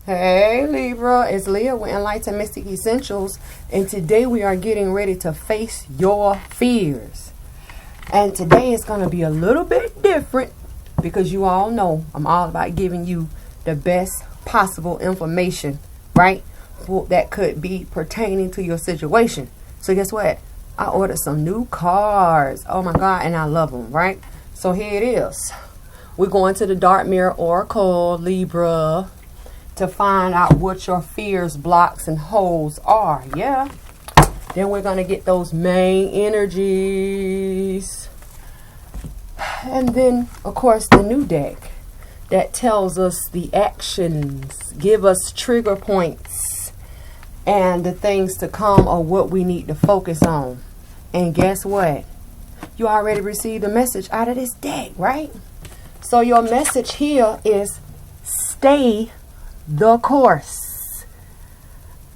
Hey Libra, it's Leah with Enlightened Mystic Essentials, and today we are getting ready to face your fears. And today is going to be a little bit different because you all know I'm all about giving you the best possible information, right? That could be pertaining to your situation. So guess what? I ordered some new cards. Oh my God, and I love them, right? So here it is. We're going to the Dark Mirror Oracle, Libra, to find out what your fears, blocks, and holes are. Yeah. Then we're going to get those main energies. And then, of course, the new deck that tells us the actions, give us trigger points, and the things to come or what we need to focus on. And guess what? You already received a message out of this deck, right? So your message here is stay the course.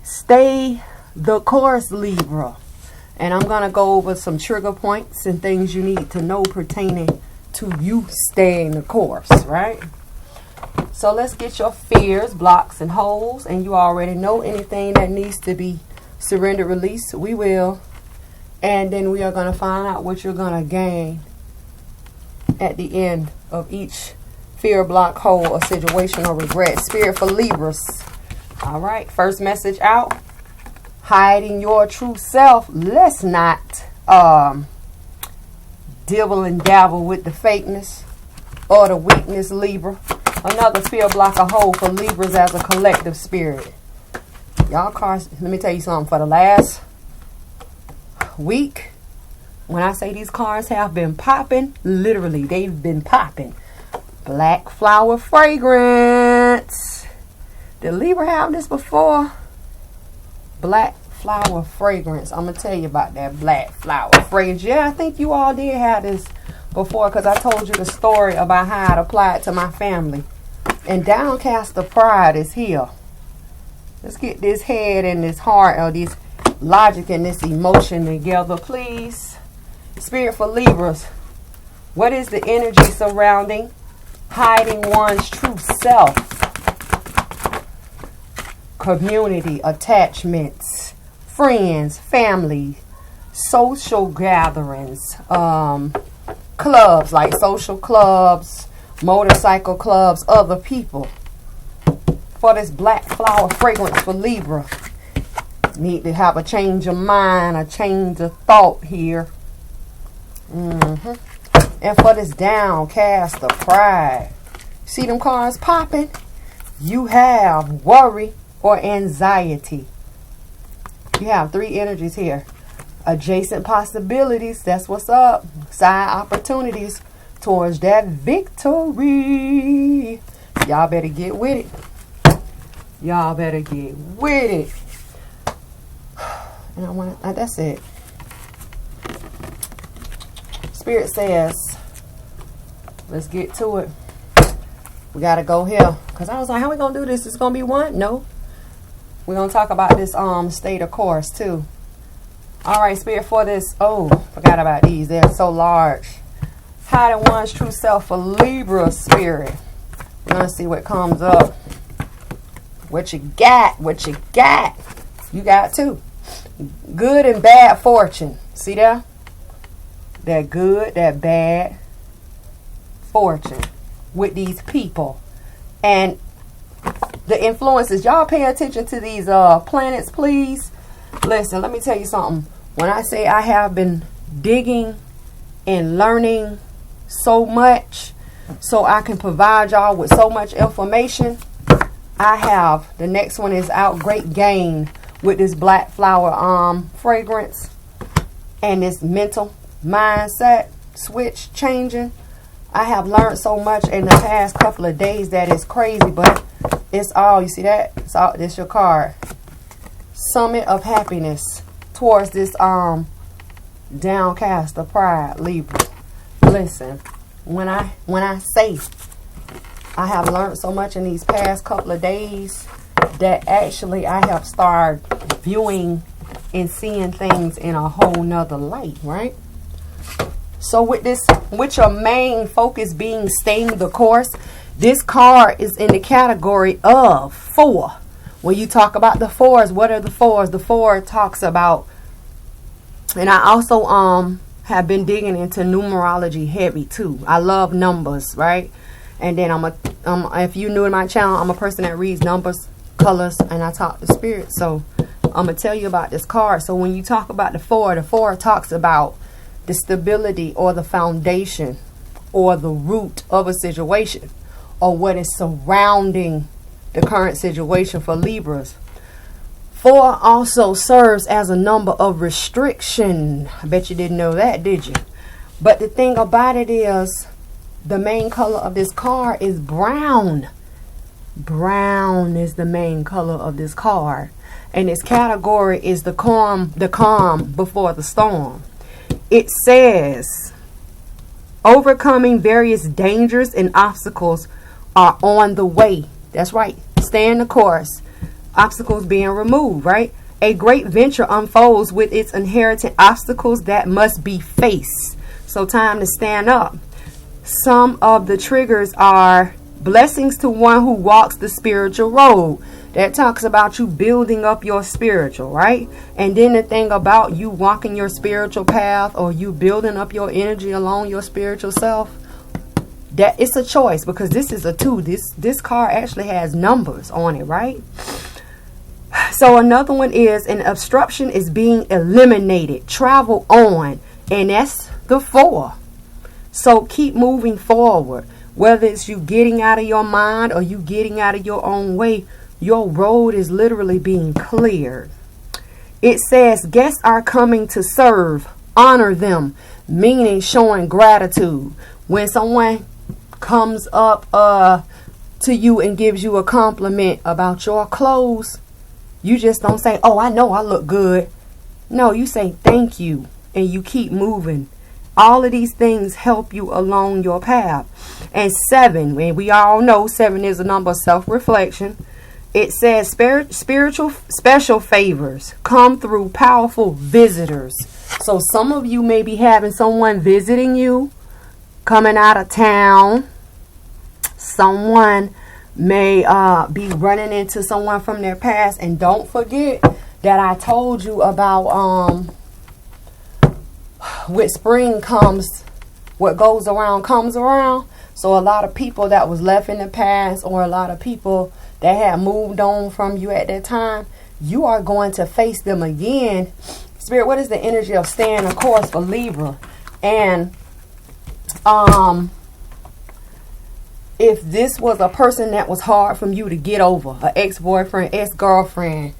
Stay the course, Libra. And I'm going to go over some trigger points and things you need to know pertaining to you staying the course, right? So let's get your fears, blocks, and holes. And you already know anything that needs to be surrendered, released. We will. And then we are going to find out what you're going to gain at the end of each fear, block, hole, or situation or regret. Spirit for Libras. All right. First message out. Hiding your true self. Let's not dibble and dabble with the fakeness or the weakness, Libra. Another fear, block, or hole for Libras as a collective spirit. Y'all cards, let me tell you something. For the last week, when I say these cards have been popping, literally, they've been popping. Black flower fragrance. Did Libra have this before? Black flower fragrance. I'm going to tell you about that black flower fragrance. Yeah, I think you all did have this before because I told you the story about how it applied to my family. And downcast of pride is here. Let's get this head and this heart or this logic and this emotion together, please. Spirit for Libras. What is the energy surrounding hiding one's true self? Community, attachments, friends, family, social gatherings, clubs like social clubs, motorcycle clubs, other people. For this black flower fragrance for Libra, need to have a change of mind, a change of thought here. And for this downcast of pride, see them cards popping? You have worry or anxiety. You have three energies here. Adjacent possibilities, that's what's up. Side opportunities towards that victory. Y'all better get with it. Y'all better get with it. And I want to, that's it. Spirit says, let's get to it. We got to go here. Because I was like, how we going to do this? It's going to be one? No. We're going to talk about this state of course too. All right, Spirit for this. Oh, forgot about these. They're so large. Hiding one's true self for Libra, Spirit. We're going to see what comes up. What you got? What you got? You got two. Good and bad fortune. See there? That good, that bad fortune with these people. And the influences. Y'all pay attention to these planets, please. Listen, let me tell you something. When I say I have been digging and learning so much so I can provide y'all with so much information, I have, the next one is out great gain with this black flower fragrance and this mental mindset switch changing. I have learned so much in the past couple of days that is crazy, but it's all, you see that? It's all, this your card. Summit of happiness towards this downcast of pride, Libra. Listen, when I say I have learned so much in these past couple of days that actually I have started viewing and seeing things in a whole nother light, right? So with this, with your main focus being staying the course, This card is in the category of 4. When you talk about the 4s, what are the 4s? The 4 talks about, and I also have been digging into numerology heavy too. I love numbers, right? And then if you're new to my channel, I'm a person that reads numbers, colors, and I talk to spirit. So I'm gonna tell you about this card. So when you talk about the 4 talks about the stability or the foundation or the root of a situation, or what is surrounding the current situation for Libras. 4 also serves as a number of restriction. I bet you didn't know that, did you? But the thing about it is, the main color of this card is brown. Brown is the main color of this card. And its category is the calm before the storm. It says, overcoming various dangers and obstacles are on the way. That's right. Stay in the course. Obstacles being removed, right? A great venture unfolds with its inherent obstacles that must be faced. So time to stand up. Some of the triggers are blessings to one who walks the spiritual road. That talks about you building up your spiritual, right? And then the thing about you walking your spiritual path, or you building up your energy along your spiritual self, that it's a choice, because this is a 2. This card actually has numbers on it, right? So another one is, an obstruction is being eliminated. Travel on. And that's the 4. So keep moving forward. Whether it's you getting out of your mind or you getting out of your own way, your road is literally being cleared. It says guests are coming to serve. Honor them, meaning showing gratitude. When someone comes up to you and gives you a compliment about your clothes, you just don't say, oh, I know I look good. No, you say thank you, and you keep moving. All of these things help you along your path. And 7, and we all know 7 is a number of self-reflection. It says spiritual special favors come through powerful visitors. So some of you may be having someone visiting you, coming out of town. Someone may be running into someone from their past. And don't forget that I told you about with spring comes, what goes around comes around. So a lot of people that was left in the past, or a lot of people that had moved on from you at that time, you are going to face them again. Spirit, what is the energy of staying the course for Libra? And if this was a person that was hard from you to get over, an ex-boyfriend, ex-girlfriend,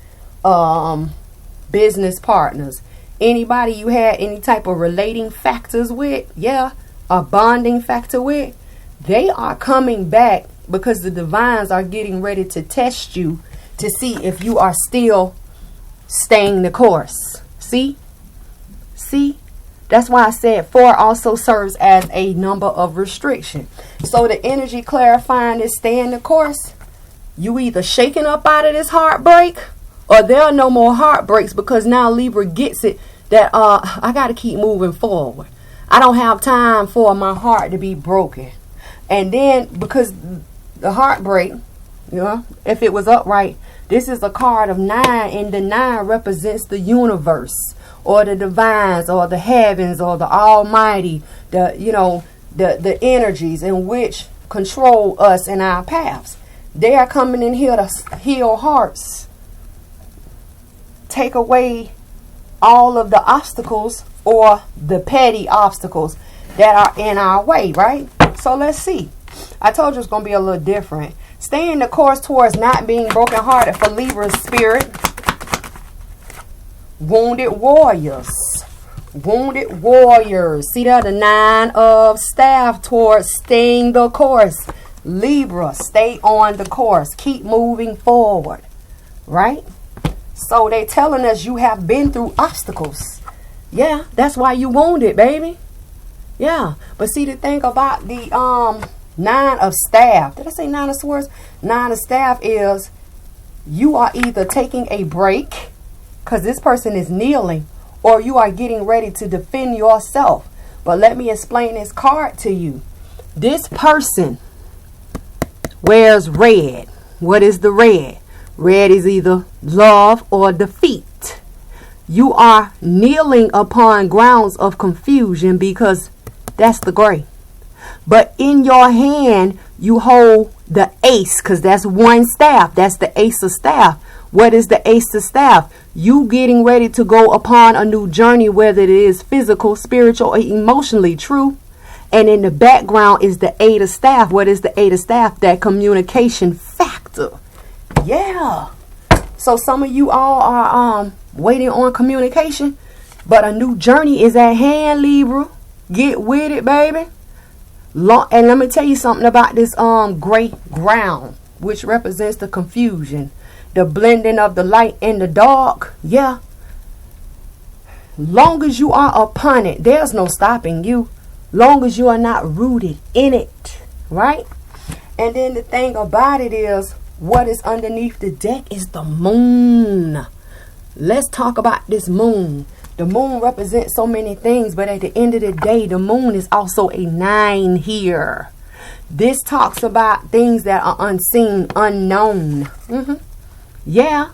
business partners, anybody you had any type of relating factors with, a bonding factor with, they are coming back, because the divines are getting ready to test you to see if you are still staying the course. See? That's why I said 4 also serves as a number of restriction. So the energy clarifying is staying the course. You either shaking up out of this heartbreak, or there are no more heartbreaks, because now Libra gets it that I got to keep moving forward. I don't have time for my heart to be broken. And then, because the heartbreak, if it was upright, this is a card of 9, and the 9 represents the universe, or the divines, or the heavens, or the almighty, the energies in which control us in our paths. They are coming in here to heal hearts, take away all of the obstacles or the petty obstacles that are in our way, right? So let's see. I told you it's going to be a little different. Staying the course towards not being brokenhearted for Libra's spirit. Wounded warriors. Wounded warriors. See that? The 9 of staff towards staying the course. Libra, stay on the course. Keep moving forward. Right? So they telling us you have been through obstacles. Yeah, that's why you wounded, baby. Yeah. But see, the thing about the 9 of staff. Did I say 9 of swords? 9 of staff is you are either taking a break because this person is kneeling, or you are getting ready to defend yourself. But let me explain this card to you. This person wears red. What is the red? Red is either love or defeat. You are kneeling upon grounds of confusion because that's the gray. But in your hand, you hold the ace, because that's one staff. That's the ace of staff. What is the ace of staff? You getting ready to go upon a new journey, whether it is physical, spiritual, or emotionally. True. And in the background is the eight of staff. What is the eight of staff? That communication factor. Yeah. So some of you all are waiting on communication, but a new journey is at hand, Libra. Get with it, baby. And let me tell you something about this gray ground, which represents the confusion, the blending of the light and the dark. Yeah. Long as you are upon it, there's no stopping you. Long as you are not rooted in it, right? And then the thing about it is, what is underneath the deck is the moon. Let's talk about this moon. The moon represents so many things, but at the end of the day, the moon is also a 9 here. This talks about things that are unseen, unknown. Yeah.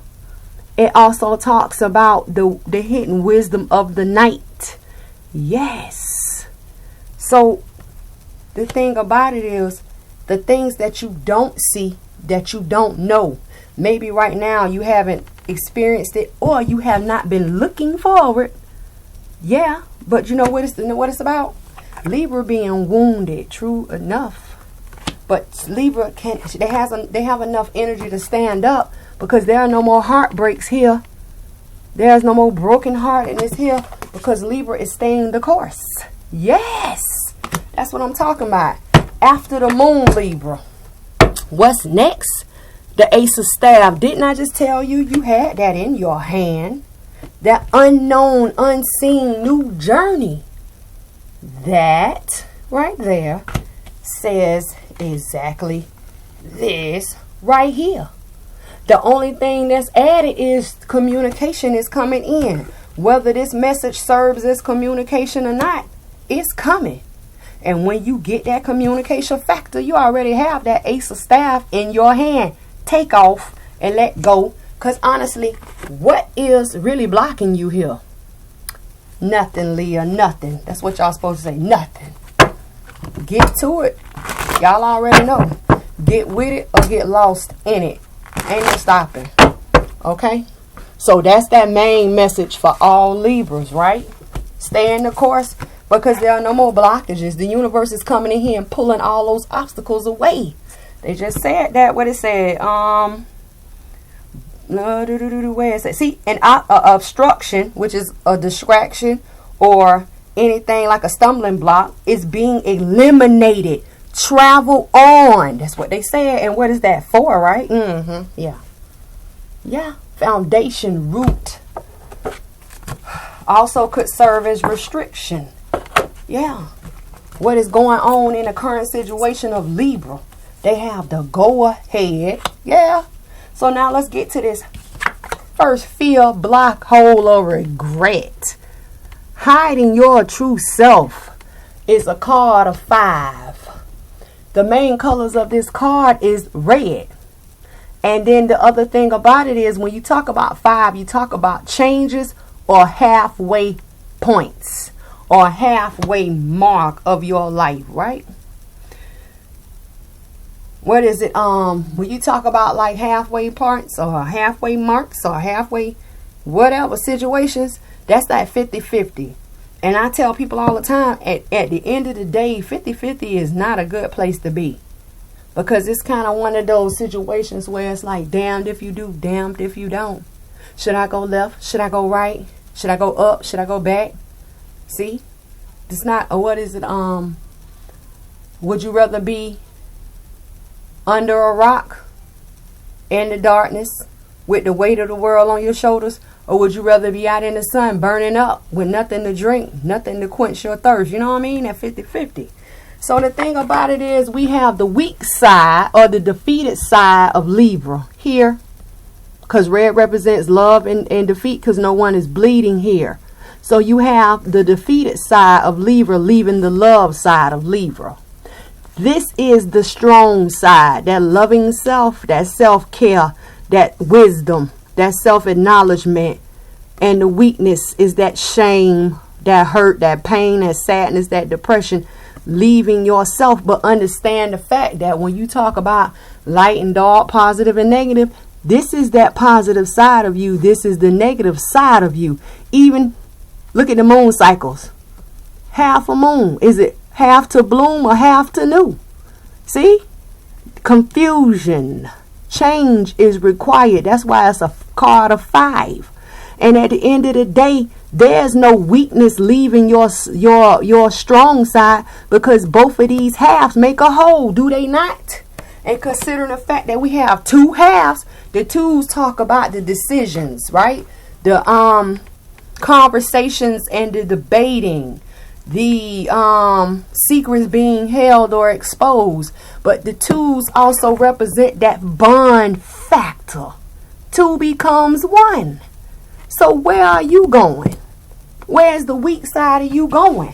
It also talks about the hidden wisdom of the night. Yes. So the thing about it is, the things that you don't see, that you don't know. Maybe right now you haven't experienced it, or you have not been looking forward. Yeah, but you know what it's about? Libra being wounded, true enough. But Libra they have enough energy to stand up, because there are no more heartbreaks here. There's no more broken heartedness here, because Libra is staying the course. Yes, that's what I'm talking about. After the moon, Libra, what's next? The ace of staff. Didn't I just tell you you had that in your hand? That unknown, unseen new journey. That right there says exactly this right here. The only thing that's added is communication is coming in. Whether this message serves as communication or not, it's coming. And when you get that communication factor, you already have that ace of staff in your hand. Take off and let go. Because honestly, what is really blocking you here? Nothing, Leah, nothing. That's what y'all supposed to say, nothing. Get to it. Y'all already know. Get with it or get lost in it. Ain't no stopping. Okay? So that's that main message for all Libras, right? Stay in the course, because there are no more blockages. The universe is coming in here and pulling all those obstacles away. They just said that, what it said. Where is it? See, an obstruction, which is a distraction or anything like a stumbling block, is being eliminated. Travel on. That's what they said. And what is that for, right? Yeah. Yeah. Foundation, root. Also could serve as restriction. Yeah. What is going on in the current situation of Libra? They have the go ahead. Yeah. So now let's get to this first fear, block, hole, or regret. Hiding your true self is a card of 5. The main colors of this card is red. And then the other thing about it is, when you talk about 5, you talk about changes or halfway points or halfway mark of your life, right? What is it? When you talk about like halfway parts or halfway marks or halfway whatever situations, that's that 50-50. And I tell people all the time, at the end of the day, 50-50 is not a good place to be. Because it's kind of one of those situations where it's like, damned if you do, damned if you don't. Should I go left? Should I go right? Should I go up? Should I go back? See? It's not, what is it? Would you rather be under a rock in the darkness with the weight of the world on your shoulders? Or would you rather be out in the sun burning up with nothing to drink, nothing to quench your thirst? You know what I mean? At 50-50. So the thing about it is, we have the weak side or the defeated side of Libra here. Because red represents love and defeat, because no one is bleeding here. So you have the defeated side of Libra leaving the love side of Libra. This is the strong side, that loving self, that self-care, that wisdom, that self-acknowledgement. And the weakness is that shame, that hurt, that pain, that sadness, that depression, leaving yourself. But understand the fact that when you talk about light and dark, positive and negative, this is that positive side of you. This is the negative side of you. Even look at the moon cycles. Half a moon. Is it half to bloom or half to new? See? Confusion. Change is required. That's why it's a card of 5. And at the end of the day, there's no weakness leaving your strong side, because both of these halves make a whole, do they not? And considering the fact that we have 2 halves, the 2s talk about the decisions, right? The conversations and the debating, the secrets being held or exposed. But the 2s also represent that bond factor. 2 becomes 1. So where are you going? Where's the weak side of you going?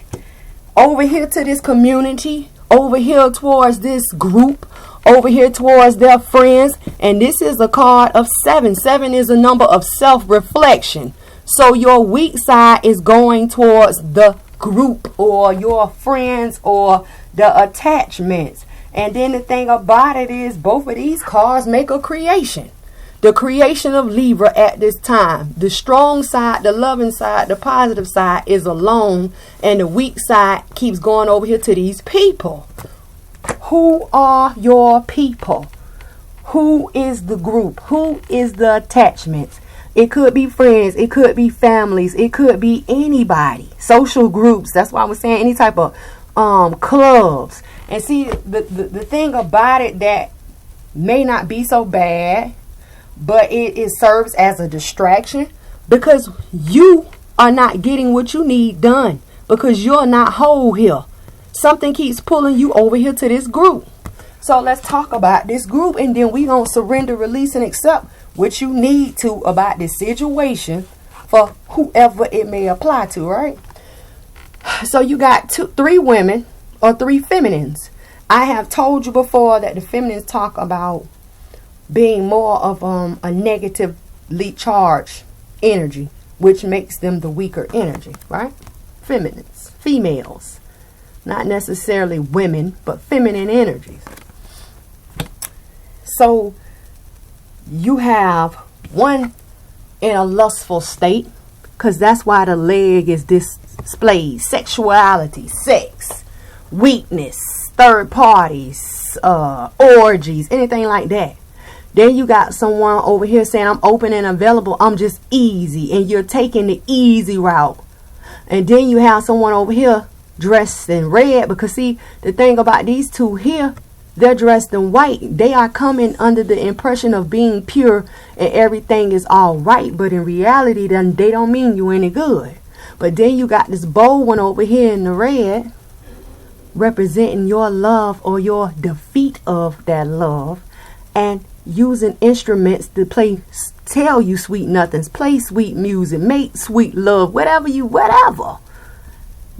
Over here to this community, over here towards this group, over here towards their friends. And this is a card of 7. 7 is a number of self-reflection. So your weak side is going towards the group or your friends or the attachments. And then the thing about it is both of these cards make a creation. The creation of Libra at this time. The strong side, the loving side, the positive side is alone. And the weak side keeps going over here to these people. Who are your people? Who is the group? Who is the attachments? It could be friends. It could be families. It could be anybody. Social groups. That's why I was saying any type of clubs. And see, the thing about it that may not be so bad, but it serves as a distraction, because you are not getting what you need done, because you're not whole here. Something keeps pulling you over here to this group. So let's talk about this group, and then we gonna surrender, release, and accept what you need to about this situation for whoever it may apply to, right? So you got 3 women or 3 feminines. I have told you before that the feminines talk about being more of a negatively charged energy, which makes them the weaker energy, right? Feminines, females, not necessarily women, but feminine energies. So you have one in a lustful state, because that's why the leg is displayed. Sexuality, sex, weakness, third parties, orgies, anything like that. Then you got someone over here saying, I'm open and available. I'm just easy. And you're taking the easy route. And then you have someone over here dressed in red. Because see, the thing about these 2 here, they're dressed in white. They are coming under the impression of being pure and everything is all right. But in reality, then they don't mean you any good. But then you got this bold one over here in the red, representing your love or your defeat of that love. And using instruments to tell you sweet nothings, play sweet music, make sweet love, whatever.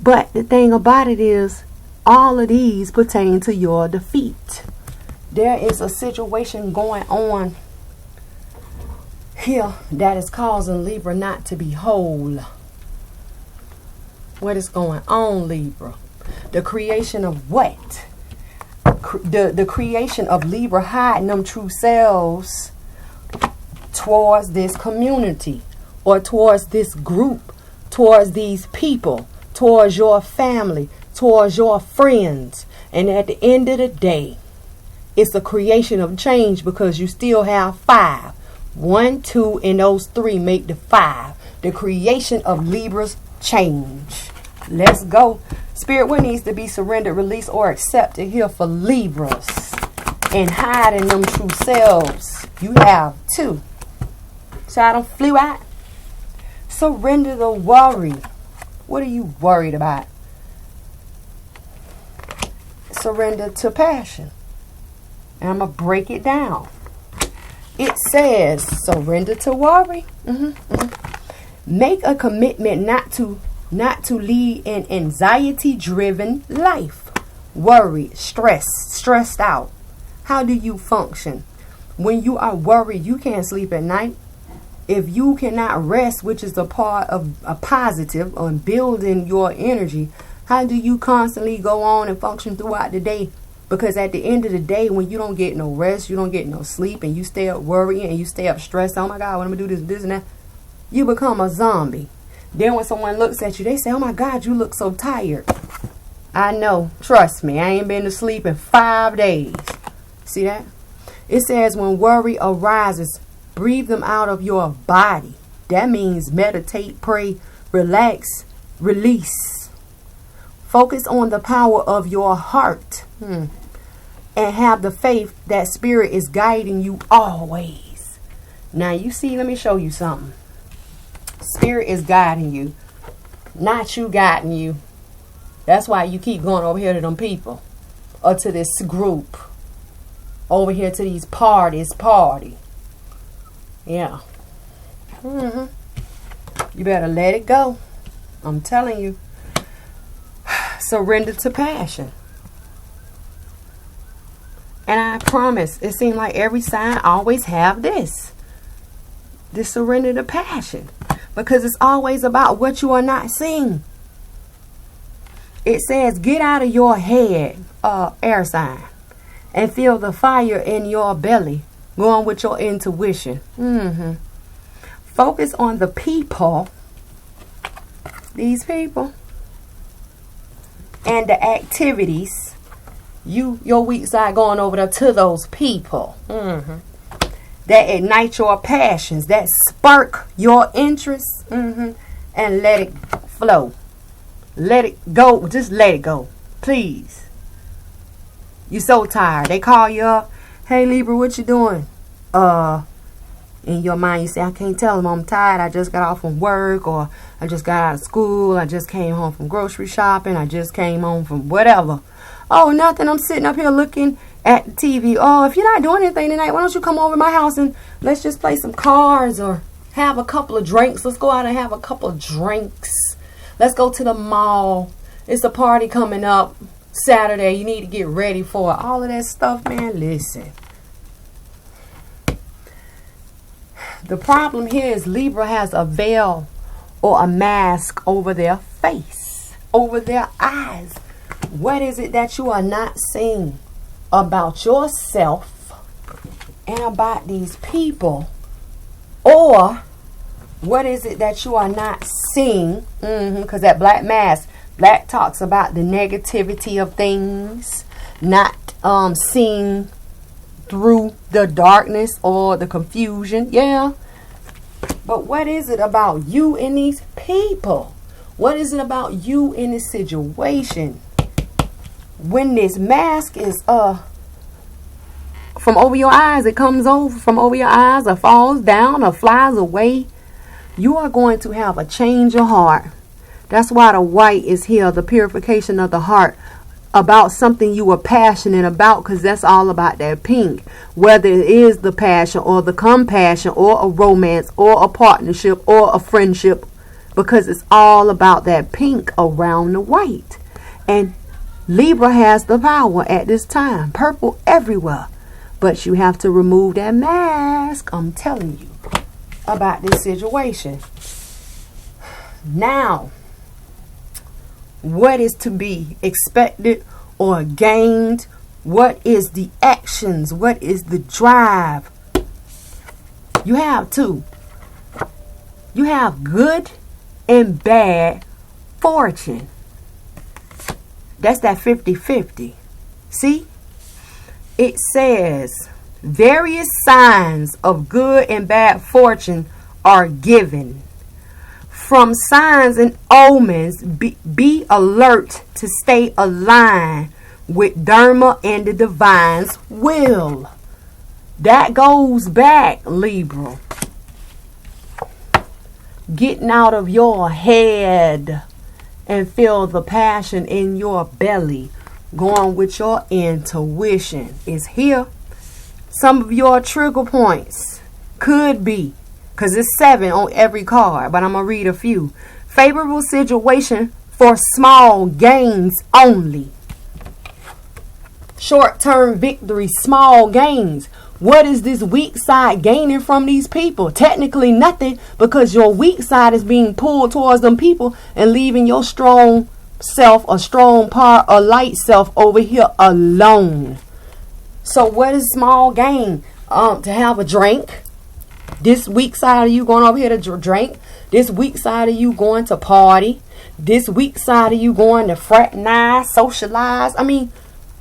But the thing about it is, all of these pertain to your defeat. There is a situation going on here that is causing Libra not to be whole. What is going on, Libra? The creation of what? The creation of Libra hiding them true selves towards this community or towards this group, towards these people, towards your family, towards your friends. And at the end of the day, it's a creation of change, because you still have 5. 1, 2, and those 3 make the 5. The creation of Libra's change. Let's go. Spirit, what needs to be surrendered, released, or accepted here for Libras and hiding them true selves? You have 2. So I don't flew out. Surrender the worry. What are you worried about? Surrender to passion. And I'm going to break it down. It says surrender to worry. Make a commitment not to lead an anxiety-driven life. worried, stressed out. How do you function? When you are worried, you can't sleep at night. If you cannot rest, which is a part of a positive on building your energy, how do you constantly go on and function throughout the day? Because at the end of the day, when you don't get no rest, you don't get no sleep, and you stay up worrying and you stay up stressed, oh my God, what am I going to do this and that, you become a zombie. Then when someone looks at you, they say, oh my God, you look so tired. I know, trust me, I ain't been to sleep in 5 days. See that? It says when worry arises, breathe them out of your body. That means meditate, pray, relax, release. Focus on the power of your heart. And have the faith that spirit is guiding you always. Now you see, let me show you something. Spirit is guiding you, not you guiding you. That's why you keep going over here to them people or to this group. Over here to these party. Yeah. You better let it go. I'm telling you. Surrender to passion. And I promise, it seems like every sign always have this surrender to passion. Because it's always about what you are not seeing. It says, get out of your head, air sign. And feel the fire in your belly. Going with your intuition. Focus on the people. These people. And the activities. Your weak side going over there to those people. That ignite your passions. That spark your interests. And let it flow. Let it go. Just let it go. Please. You so tired. They call you up. Hey, Libra, what you doing? In your mind, you say, I can't tell them I'm tired. I just got off from work, or I just got out of school. I just came home from grocery shopping. I just came home from whatever. Oh, nothing. I'm sitting up here looking at the TV. Oh, if you're not doing anything tonight, why don't you come over to my house and let's just play some cards or have a couple of drinks. Let's go out and have a couple of drinks. Let's go to the mall. It's a party coming up. Saturday, you need to get ready for it. All of that stuff, man. Listen. The problem here is Libra has a veil or a mask over their face, over their eyes. What is it that you are not seeing about yourself and about these people? Or what is it that you are not seeing? Because that black mask, black talks about the negativity of things, not seeing through the darkness or the confusion. Yeah. But what is it about you and these people? What is it about you in this situation? When this mask is from over your eyes, it comes over from over your eyes or falls down or flies away, you are going to have a change of heart. That's why the white is here, the purification of the heart, about something you are passionate about, because that's all about that pink. Whether it is the passion or the compassion or a romance or a partnership or a friendship, because it's all about that pink around the white. And Libra has the power at this time. Purple everywhere. But you have to remove that mask. I'm telling you about this situation. Now, what is to be expected or gained? What is the actions? What is the drive? You have two. You have good and bad fortune. That's that 50-50. See? It says various signs of good and bad fortune are given. From signs and omens, be alert to stay aligned with Dharma and the divine's will. That goes back, Libra. Getting out of your head and feel the passion in your belly. Going with your intuition is here. Some of your trigger points could be, because it's 7 on every card, but I'm going to read a few. Favorable situation for small gains only. short-term victories, small gains. What is this weak side gaining from these people? Technically nothing, because your weak side is being pulled towards them people and leaving your strong self, a strong part, a light self over here alone. So what is small gain? To have a drink. This weak side of you going over here to drink. This weak side of you going to party. This weak side of you going to fraternize, socialize. I mean,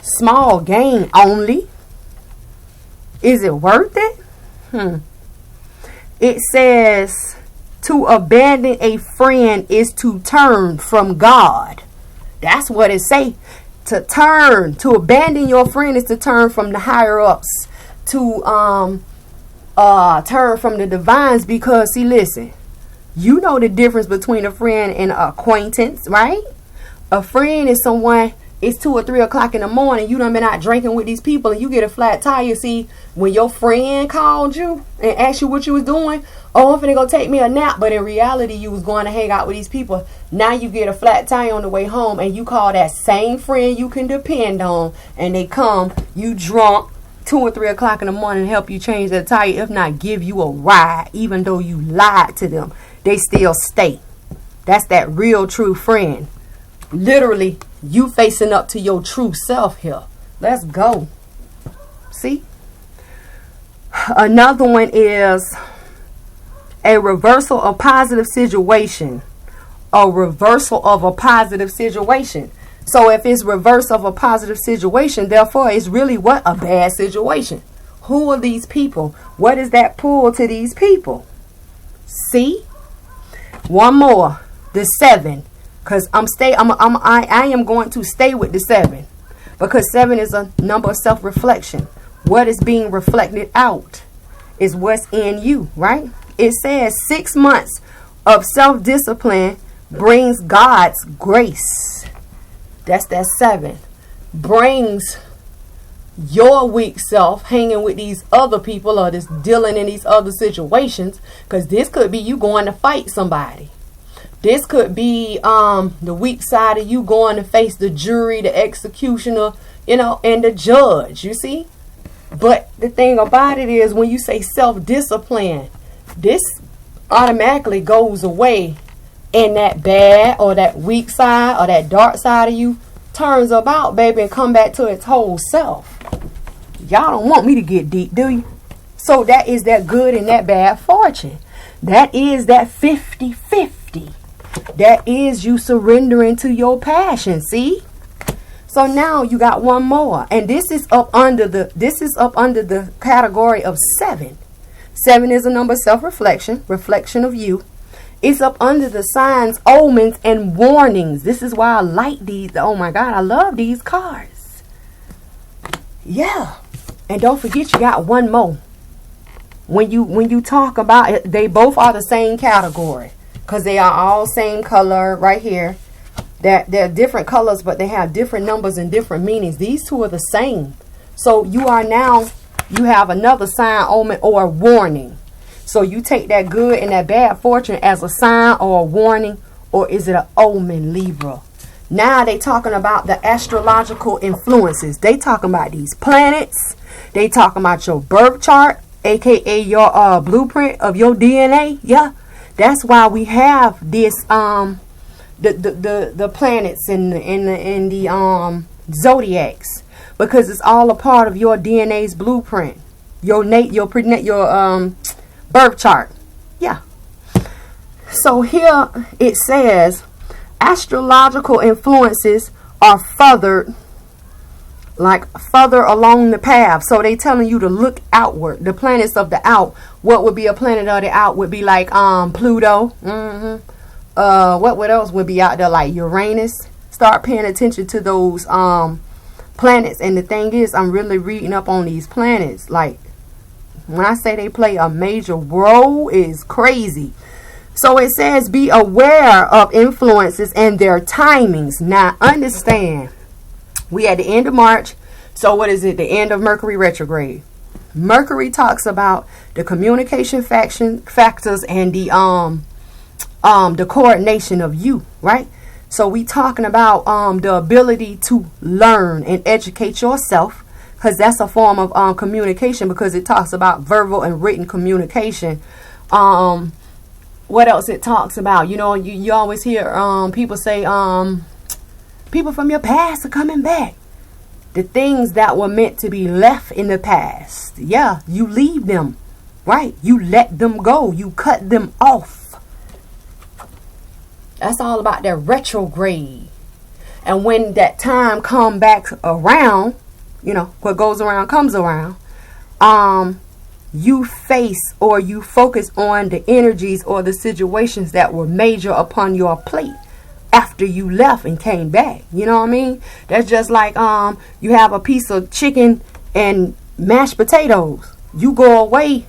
small gain only. Is it worth it? It says to abandon a friend is to turn from God. That's what it say. To turn, to abandon your friend is to turn from the higher ups, to turn from the divines, because see, listen, you know the difference between a friend and an acquaintance, right? A friend is someone, it's 2 or 3 o'clock in the morning, you done been out drinking with these people and you get a flat tire. See, when your friend called you and asked you what you was doing, oh, I'm finna go take me a nap, but in reality you was going to hang out with these people. Now you get a flat tire on the way home and you call that same friend you can depend on, and they come, you drunk, 2 or 3 o'clock in the morning, help you change that tire, if not give you a ride. Even though you lied to them, they still stay. That's that real true friend. Literally, you facing up to your true self here. Let's go. See? Another one is a reversal of positive situation. A reversal of a positive situation. So if it's reverse of a positive situation, therefore it's really what? A bad situation. Who are these people? What is that pull to these people? See? One more. The 7. Because I am going to stay with the 7. Because 7 is a number of self-reflection. What is being reflected out is what's in you, right? It says 6 months of self-discipline brings God's grace. That's that 7. Brings your weak self hanging with these other people or just dealing in these other situations. Because this could be you going to fight somebody. This could be the weak side of you going to face the jury, the executioner, and the judge, you see? But the thing about it is, when you say self-discipline, this automatically goes away, and that bad or that weak side or that dark side of you turns about, baby, and come back to its whole self. Y'all don't want me to get deep, do you? So that is that good and that bad fortune. That is that 50-50. That is you surrendering to your passion, see? So now you got one more, and this is up under the category of 7. 7 is a number of self-reflection, reflection of you. It's up under the signs, omens, and warnings. This is why I like these. Oh my God, I love these cards. Yeah. And don't forget you got one more. When you talk about it, they both are the same category. Because they are all same color right here. They're different colors, but they have different numbers and different meanings. These two are the same. So you have another sign, omen, or a warning. So you take that good and that bad fortune as a sign or a warning, or is it an omen, Libra? Now they talking about the astrological influences. They talking about these planets. They talking about your birth chart, aka your blueprint of your DNA. Yeah. That's why we have this the planets in the zodiacs, because it's all a part of your DNA's blueprint, your birth chart. Yeah. So here it says astrological influences are further along the path. So they telling you to look outward. The planets of the out. What would be a planet of the out would be like Pluto. What else would be out there? Like Uranus. Start paying attention to those planets. And the thing is, I'm really reading up on these planets. Like, when I say they play a major role, it's crazy. So it says be aware of influences and their timings. Now understand, we at the end of March. So what is it? The end of Mercury retrograde. Mercury talks about the communication factors and the coordination of you, right? So we talking about the ability to learn and educate yourself, because that's a form of communication, because it talks about verbal and written communication. What else it talks about? You know, you always hear people say people from your past are coming back. The things that were meant to be left in the past, yeah, you leave them, right? You let them go. You cut them off. That's all about that retrograde. And when that time come back around, you know, what goes around comes around, you face or you focus on the energies or the situations that were major upon your plate after you left and came back. You know what I mean? That's just like you have a piece of chicken and mashed potatoes. You go away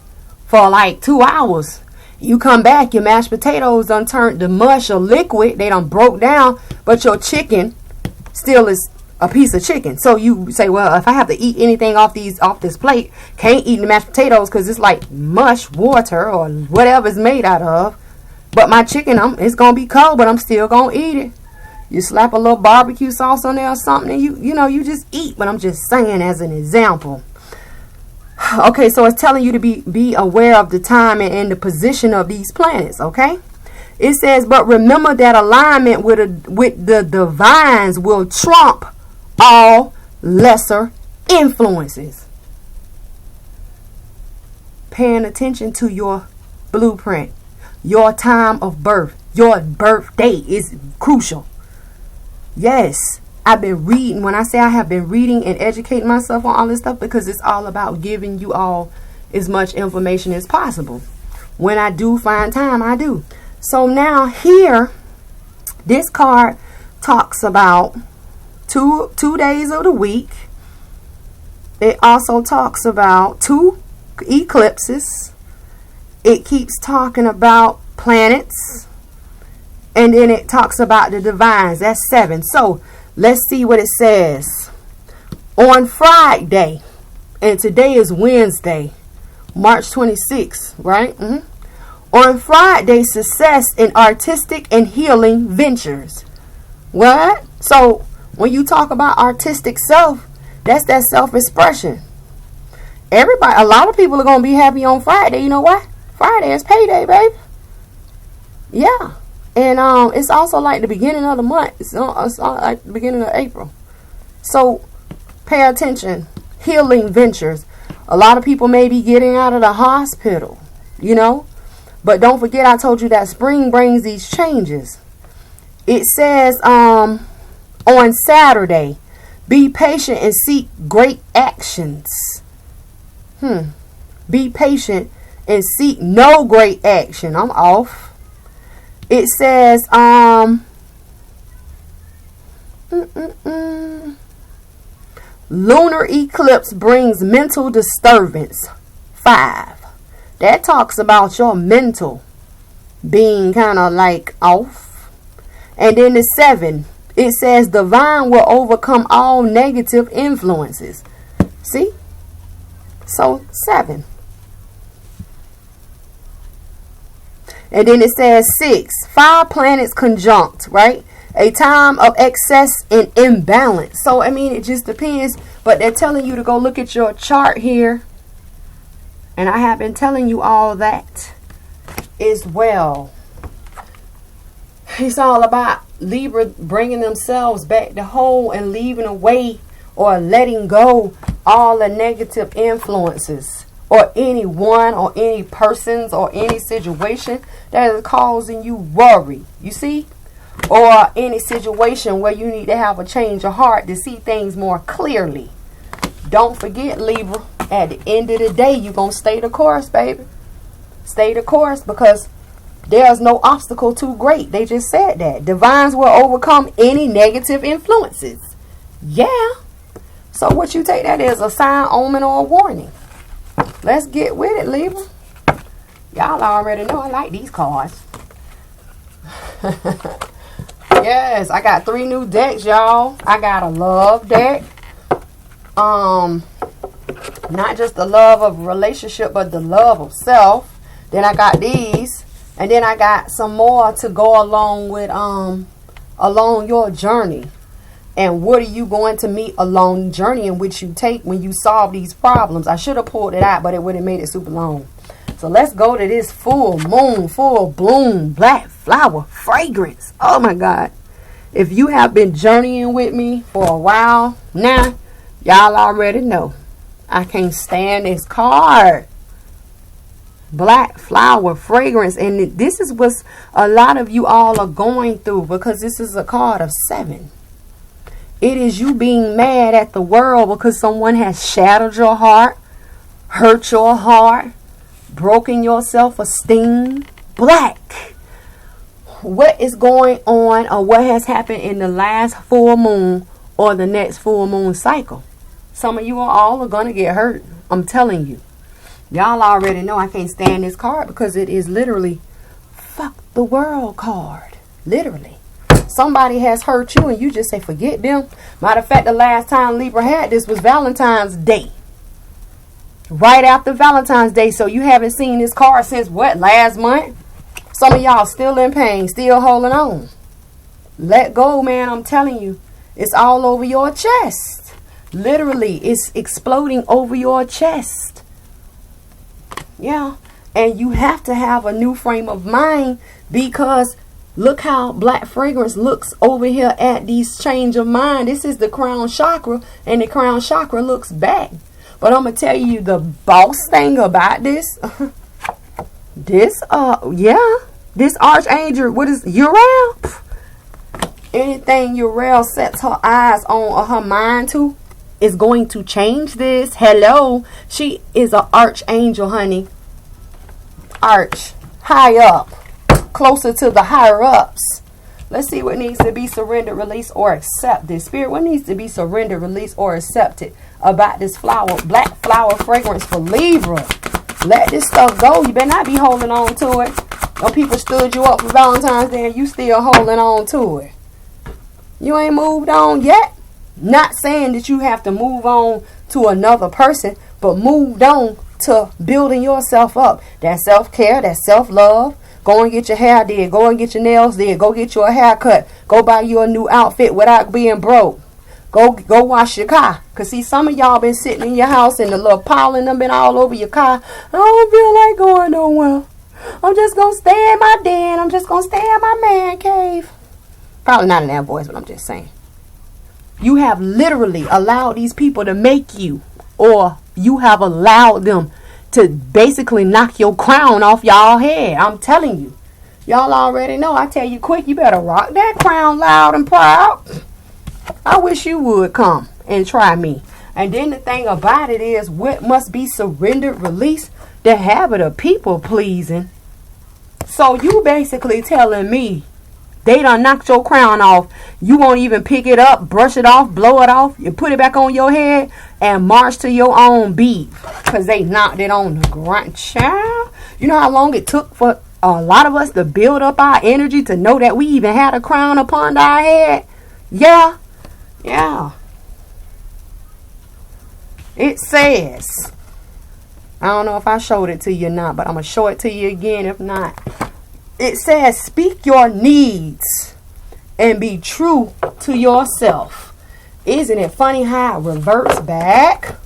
for like 2 hours. You come back, your mashed potatoes done turned to mush or liquid. They done broke down, but your chicken still is a piece of chicken. So you say, well, if I have to eat anything off this plate, can't eat the mashed potatoes because it's like mush, water, or whatever it's made out of. But my chicken, it's going to be cold, but I'm still going to eat it. You slap a little barbecue sauce on there or something, and you just eat. But I'm just saying as an example. Okay, so it's telling you to be aware of the time and the position of these planets, okay? It says, but remember that alignment with the divines will trump all lesser influences. Paying attention to your blueprint, your time of birth, your birthday is crucial. Yes. I've been reading. When I say I have been reading and educating myself on all this stuff, because it's all about giving you all as much information as possible. When I do find time, I do. So now here, this card talks about two days of the week. It also talks about 2 eclipses. It keeps talking about planets. And then it talks about the divines. That's 7. So let's see what it says. On Friday, and today is Wednesday, March 26th, right? On Friday, success in artistic and healing ventures. What? So when you talk about artistic self, that's that self-expression. A lot of people are going to be happy on Friday. You know what? Friday is payday, baby. Yeah. And it's also like the beginning of the month. It's like the beginning of April. So pay attention. Healing ventures. A lot of people may be getting out of the hospital, you know. But don't forget, I told you that spring brings these changes. It says on Saturday, be patient and seek great actions. Be patient and seek no great action. I'm off. It says, lunar eclipse brings mental disturbance. 5. That talks about your mental being kind of like off. And then the 7, it says divine will overcome all negative influences. See? So 7. And then it says 6, 5 planets conjunct, right? A time of excess and imbalance. So, I mean, it just depends. But they're telling you to go look at your chart here. And I have been telling you all that as well. It's all about Libra bringing themselves back to whole and leaving away or letting go all the negative influences, or anyone or any persons or any situation that is causing you worry, you see? Or any situation where you need to have a change of heart to see things more clearly. Don't forget, Libra, at the end of the day, you're going to stay the course, baby. Stay the course, because there's no obstacle too great. They just said that. Divines will overcome any negative influences. Yeah. So what you take that as, a sign, omen, or a warning? Let's get with it, Libra. Y'all already know I like these cards. Yes, I got 3 new decks, y'all. I got a love deck. Not just the love of relationship, but the love of self. Then I got these. And then I got some more to go along with along your journey? And what are you going to meet along the journey in which you take when you solve these problems? I should have pulled it out, but it would have made it super long. So let's go to this full moon, full bloom, black flower fragrance. Oh my God. If you have been journeying with me for a while now, y'all already know I can't stand this card. Black flower fragrance. And this is what a lot of you all are going through, because this is a card of 7. It is you being mad at the world because someone has shattered your heart, hurt your heart, broken your self-esteem. Black. What is going on, or what has happened in the last full moon or the next full moon cycle? Some of you all are going to get hurt. I'm telling you. Y'all already know I can't stand this card because it is literally fuck the world card. Literally. Somebody has hurt you and you just say forget them. Matter of fact, the last time Libra had this was Valentine's Day. Right after Valentine's Day. So you haven't seen this card since what? Last month? Some of y'all still in pain, still holding on. Let go, man. I'm telling you. It's all over your chest. Literally, it's exploding over your chest. Yeah. And you have to have a new frame of mind, because look how black fragrance looks over here at these change of mind. This is the crown chakra, and the crown chakra looks back. But I'm going to tell you the boss thing about this. This archangel, what is Uriel? Anything Uriel sets her eyes on or her mind to is going to change this. Hello. She is an archangel, honey. Arch. High up. Closer to the higher ups. Let's see what needs to be surrendered, released, or accepted. Spirit, what needs to be surrendered, released, or accepted about this flower, black flower fragrance for Libra? Let this stuff go. You better not be holding on to it. No people stood you up for Valentine's Day and you still holding on to it. You ain't moved on yet. Not saying that you have to move on to another person, but moved on to building yourself up. That self-care, that self-love. Go and get your hair did. Go and get your nails did. Go get you a haircut. Go buy you a new outfit without being broke. Go wash your car. Because see, some of y'all been sitting in your house and the little pollen done been all over your car. I don't feel like going nowhere. I'm just going to stay in my den. I'm just going to stay in my man cave. Probably not in that voice, but I'm just saying. You have literally allowed these people to make you, or you have allowed them to basically knock your crown off y'all head. I'm telling you. Y'all already know. I tell you quick, you better rock that crown loud and proud. I wish you would come and try me. And then the thing about it is, what must be surrendered, released? The habit of people pleasing. So you basically telling me they done knocked your crown off. You won't even pick it up, brush it off, blow it off. You put it back on your head and march to your own beat. Because they knocked it on the ground. Child, you know how long it took for a lot of us to build up our energy to know that we even had a crown upon our head? Yeah. Yeah. It says, I don't know if I showed it to you or not, but I'm going to show it to you again if not. It says, speak your needs and be true to yourself. Isn't it funny how it reverts back?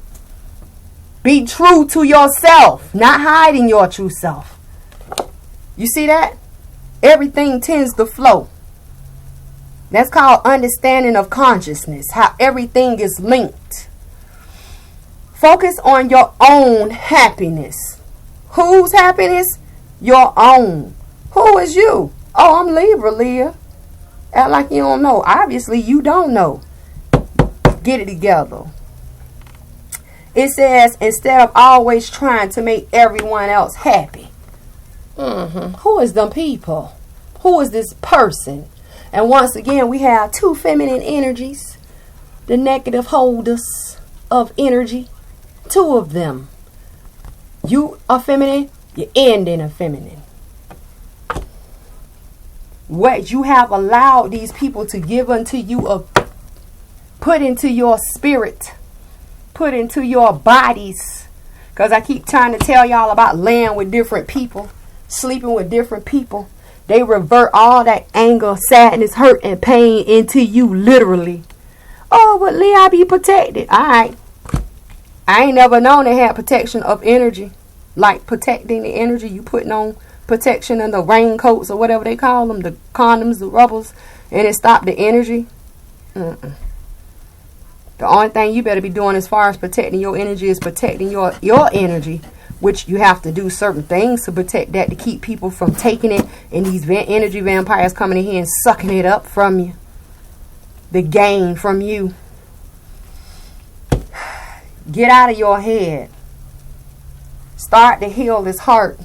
Be true to yourself, not hiding your true self. You see that? Everything tends to flow. That's called understanding of consciousness, how everything is linked. Focus on your own happiness. Whose happiness? Your own. Who is you? Oh, I'm Libra, Leah. Act like you don't know. Obviously, you don't know. Get it together. It says, instead of always trying to make everyone else happy. Who is them people? Who is this person? And once again, we have two feminine energies. The negative holders of energy. Two of them. You are feminine. You end in a feminine. What you have allowed these people to give unto you, put into your spirit, put into your bodies. Because I keep trying to tell y'all about laying with different people, sleeping with different people. They revert all that anger, sadness, hurt, and pain into you, literally. Oh, but Lee, I be protected. Alright. I ain't never known they had protection of energy. Like protecting the energy. You putting on protection in the raincoats or whatever they call them. The condoms, the rubbers. And it stopped the energy. The only thing you better be doing as far as protecting your energy is protecting your energy. Which you have to do certain things to protect that, to keep people from taking it, and these energy vampires coming in here and sucking it up from you. The gain from you. Get out of your head. Start to heal this heart.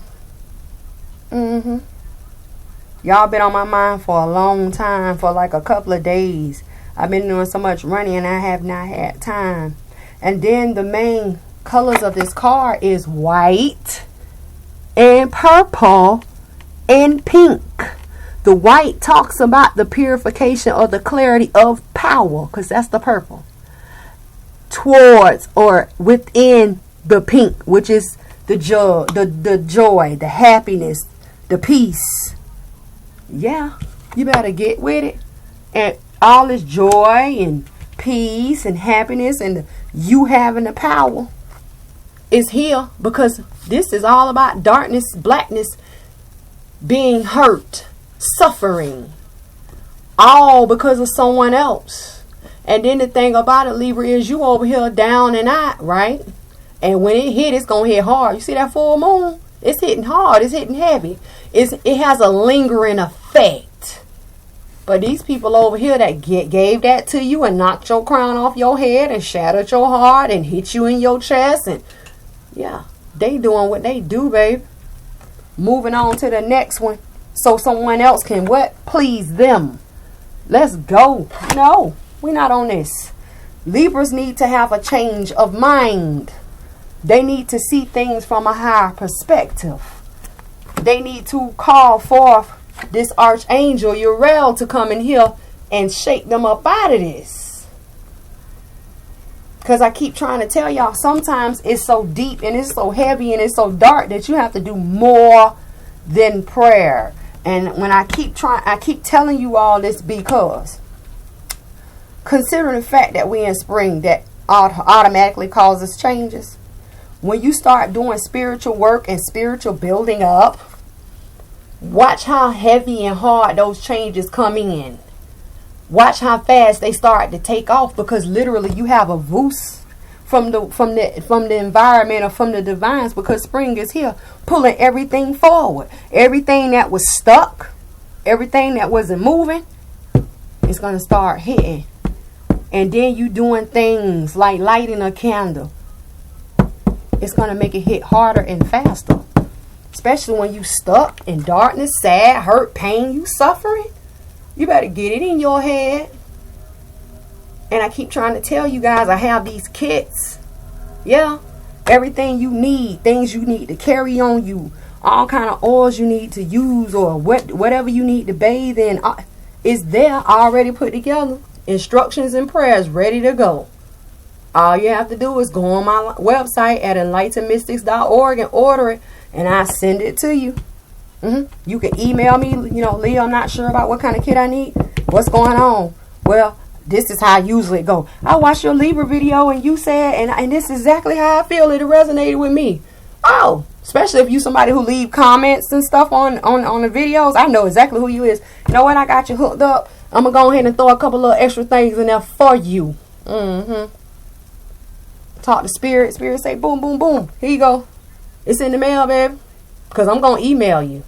Y'all been on my mind for a long time, for like a couple of days. I've been doing so much running and I have not had time. And then the main colors of this card is white and purple and pink. The white talks about the purification or the clarity of power, because that's the purple, towards or within the pink, which is the joy, the happiness, the peace. Yeah, you better get with it. And all this joy and peace and happiness and you having the power is here, because this is all about darkness, blackness, being hurt, suffering, all because of someone else. And then the thing about it, Libra, is you over here down and out, right? And when it hit, it's gonna hit hard. You see that full moon? It's hitting hard. It's hitting heavy. It has a lingering effect. But these people over here that gave that to you and knocked your crown off your head and shattered your heart and hit you in your chest, and yeah, they doing what they do, babe. Moving on to the next one, so someone else can what? Please them. Let's go. No, we're not on this. Libras need to have a change of mind. They need to see things from a higher perspective. They need to call forth this archangel Uriel to come in here and shake them up out of this. Because I keep trying to tell y'all, sometimes it's so deep and it's so heavy and it's so dark that you have to do more than prayer. And when I keep telling you all this, because considering the fact that we're in spring, that automatically causes changes. When you start doing spiritual work and spiritual building up, watch how heavy and hard those changes come in. Watch how fast they start to take off, because literally you have a boost from the environment or from the divines, because spring is here pulling everything forward. Everything that was stuck, everything that wasn't moving, it's going to start hitting. And then you doing things like lighting a candle. It's going to make it hit harder and faster. Especially when you stuck in darkness, sad, hurt, pain, you suffering. You better get it in your head. And I keep trying to tell you guys, I have these kits. Yeah. Everything you need, things you need to carry on you, all kind of oils you need to use, or whatever you need to bathe in, is there already put together. Instructions and prayers ready to go. All you have to do is go on my website at enlightenedmystics.org and order it, and I send it to you. You can email me, Leo, I'm not sure about what kind of kit I need. What's going on? Well, this is how I usually go. I watched your Libra video and you said, and this is exactly how I feel. It resonated with me. Oh, especially if you somebody who leave comments and stuff on the videos. I know exactly who you is. You know what? I got you hooked up. I'm going to go ahead and throw a couple little extra things in there for you. Talk to Spirit. Spirit say, boom, boom, boom. Here you go. It's in the mail, baby. Because I'm going to email you.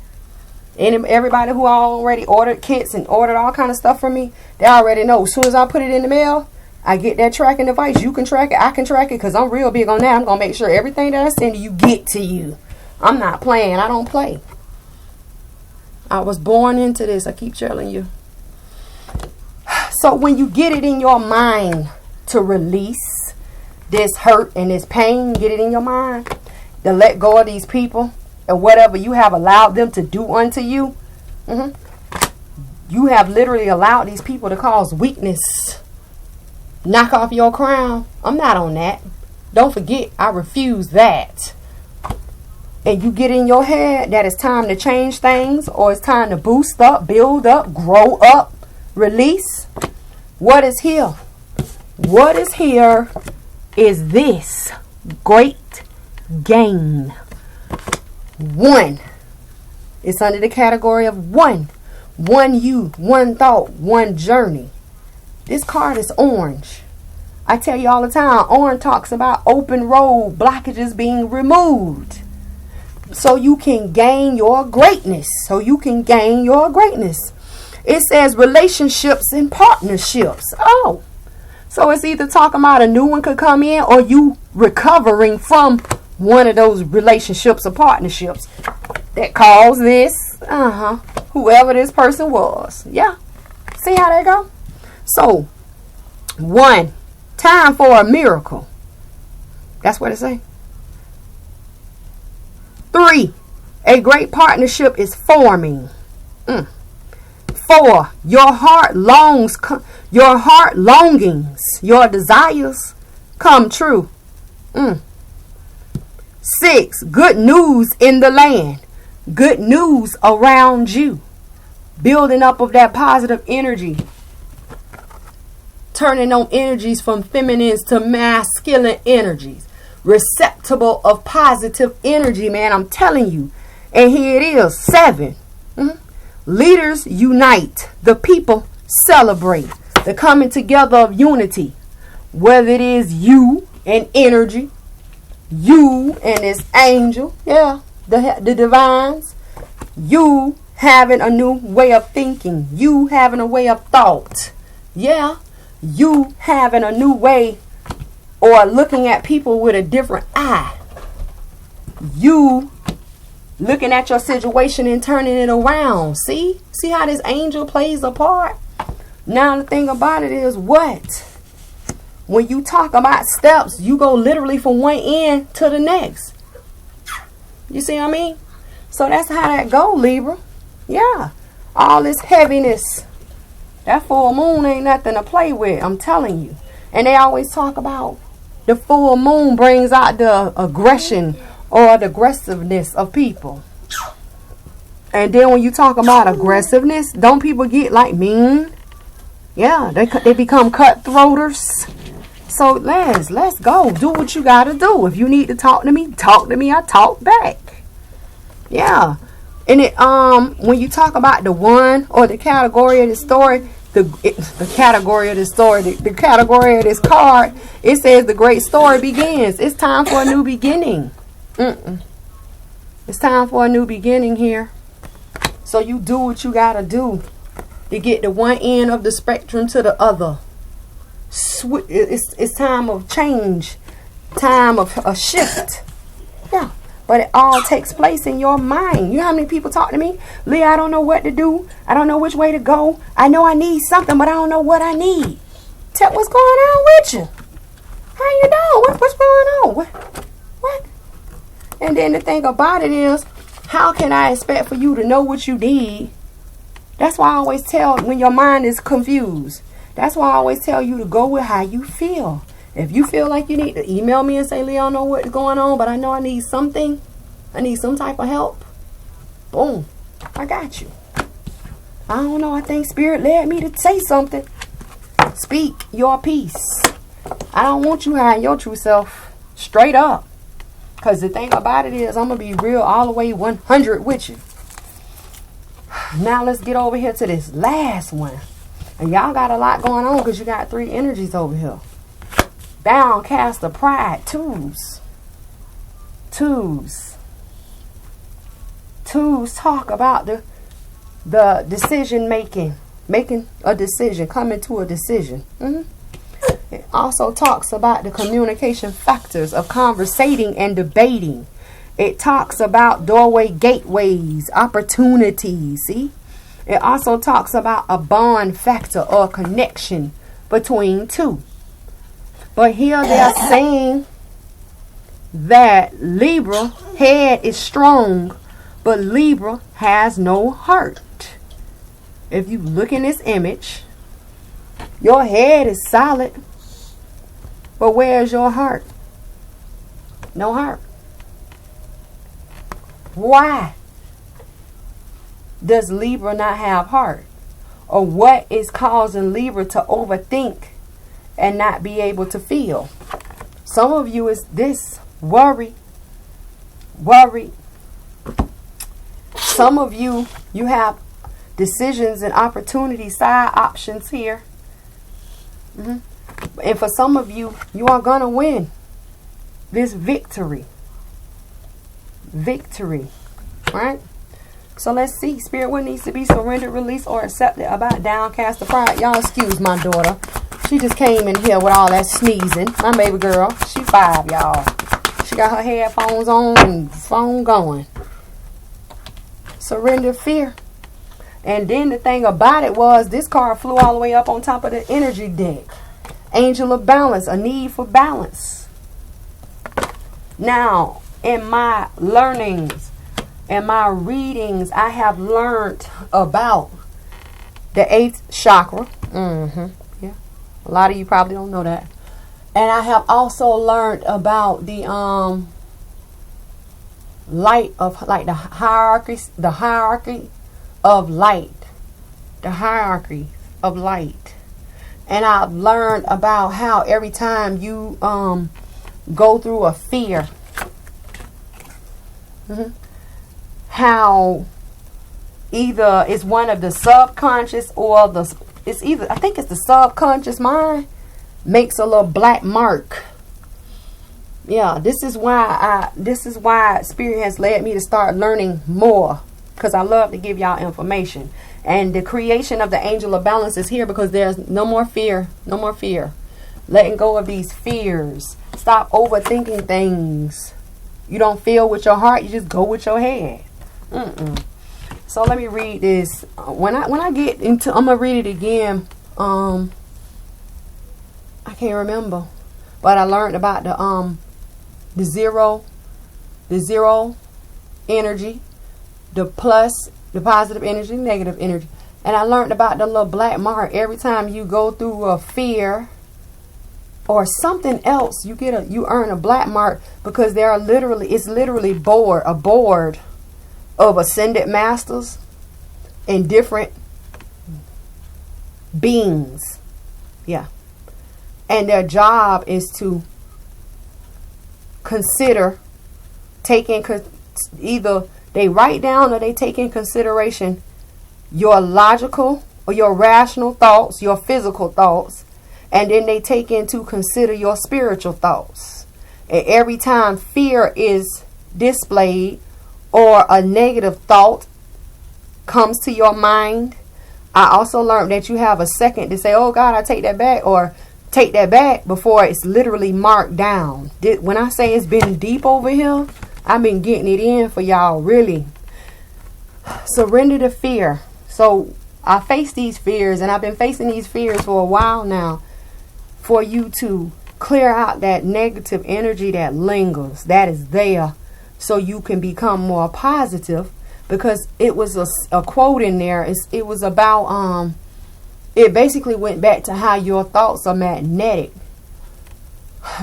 And everybody who already ordered kits and ordered all kind of stuff from me, they already know. As soon as I put it in the mail, I get that tracking device. You can track it. I can track it, because I'm real big on that. I'm going to make sure everything that I send you get to you. I'm not playing. I don't play. I was born into this. I keep telling you. So when you get it in your mind to release this hurt and this pain, get it in your mind to let go of these people and whatever you have allowed them to do unto you. You have literally allowed these people to cause weakness. Knock off your crown. I'm not on that. Don't forget, I refuse that. and you get in your head that it's time to change things, or it's time to boost up, build up, grow up, release, what is here? What is here is this great gain. One. It's under the category of one. One you, one thought, one journey. This card is orange. I tell you all the time, orange talks about open road, blockages being removed. So you can gain your greatness. It says relationships and partnerships. Oh. So it's either talking about a new one could come in, or you recovering from one of those relationships or partnerships that caused this. Whoever this person was. Yeah. See how that go? So, 1. Time for a miracle. That's what it say. 3. A great partnership is forming. 4. Your heart longings, your desires come true. 6. Good news in the land. Good news around you. Building up of that positive energy. Turning on energies from feminines to masculine energies. Receptible of positive energy, man. I'm telling you. And here it is. 7. Leaders unite. The people celebrate. The coming together of unity. Whether it is you and energy, you and this angel, the divines, you having a new way of thinking, you having a way of thought, you having a new way or looking at people with a different eye, you looking at your situation and turning it around. See how this angel plays a part? Now the thing about it is what? When you talk about steps, you go literally from one end to the next. You see what I mean? So that's how that go, Libra. Yeah. All this heaviness. That full moon ain't nothing to play with, I'm telling you. And they always talk about the full moon brings out the aggression or the aggressiveness of people. And then when you talk about aggressiveness, don't people get like mean? Yeah, they become cutthroaters. So let's go. Do what you gotta do. If you need to talk to me, I talk back. Yeah. And it when you talk about the one or the category of the story, the category of this card, it says the great story begins. It's time for a new beginning. It's time for a new beginning here. So you do what you gotta do to get the one end of the spectrum to the other. It's time of change, time of a shift. Yeah. But it all takes place in your mind. You know how many people talk to me? Leah, I don't know what to do. I don't know which way to go. I know I need something, but I don't know what I need. Tell what's going on with you. How you doing? What's going on? What? And then the thing about it is, how can I expect for you to know what you need? That's why I always tell when your mind is confused. That's why I always tell you to go with how you feel. If you feel like you need to email me and say, Leah, I don't know what's going on, but I know I need something. I need some type of help. Boom. I got you. I don't know. I think Spirit led me to say something. Speak your peace. I don't want you hiding your true self. Straight up. Because the thing about it is, I'm going to be real all the way 100 with you. Now let's get over here to this last one. And y'all got a lot going on because you got 3 energies over here. Downcast of pride. Twos talk about the decision making a decision, coming to a decision. It also talks about the communication factors of conversating and debating. It talks about doorway, gateways, opportunities. See, it also talks about a bond factor or connection between two. But here they are saying that Libra head is strong, but Libra has no heart. If you look in this image, your head is solid, but where's your heart? No heart. Why does Libra not have heart? Or what is causing Libra to overthink and not be able to feel? Some of you is this worry. Some of you have decisions and opportunities, side options here. And for some of you, you are going to win this victory. Right? So let's see. Spirit, what needs to be surrendered, released, or accepted about downcast pride? Y'all excuse my daughter. She just came in here with all that sneezing. My baby girl. She 5, y'all. She got her headphones on and phone going. Surrender fear. And then the thing about it was this card flew all the way up on top of the energy deck. Angel of balance. A need for balance. Now, in my learnings, in my readings, I have learned about the 8th chakra. Yeah. A lot of you probably don't know that. And I have also learned about the light of, like, the hierarchy of light. The hierarchy of light. And I've learned about how every time you go through a fear, how either it's one of the subconscious or I think it's the subconscious mind makes a little black mark. Yeah, this is why Spirit has led me to start learning more, because I love to give y'all information. And the creation of the angel of balance is here because there's no more fear. No more fear. Letting go of these fears. Stop overthinking things. You don't feel with your heart, you just go with your head. So let me read this. When I get into, I'm gonna read it again. I can't remember, but I learned about the zero energy, the plus, the positive energy, negative energy, and I learned about the little black mark. Every time you go through a fear or something else, you earn a black mark, because it's literally a board of ascended masters and different beings. Yeah. And their job is to consider, either they write down or they take in consideration your logical or your rational thoughts, your physical thoughts, and then they take into consider your spiritual thoughts. And every time fear is displayed or a negative thought comes to your mind, I also learned that you have a second to say, oh God, I take that back, or take that back, before it's literally marked down. When I say it's been deep over here, I've been getting it in for y'all, really. Surrender to fear. So I face these fears, and I've been facing these fears for a while now, for you to clear out that negative energy that lingers, that is there, so you can become more positive. Because it was a quote in there. It was about, it basically went back to how your thoughts are magnetic.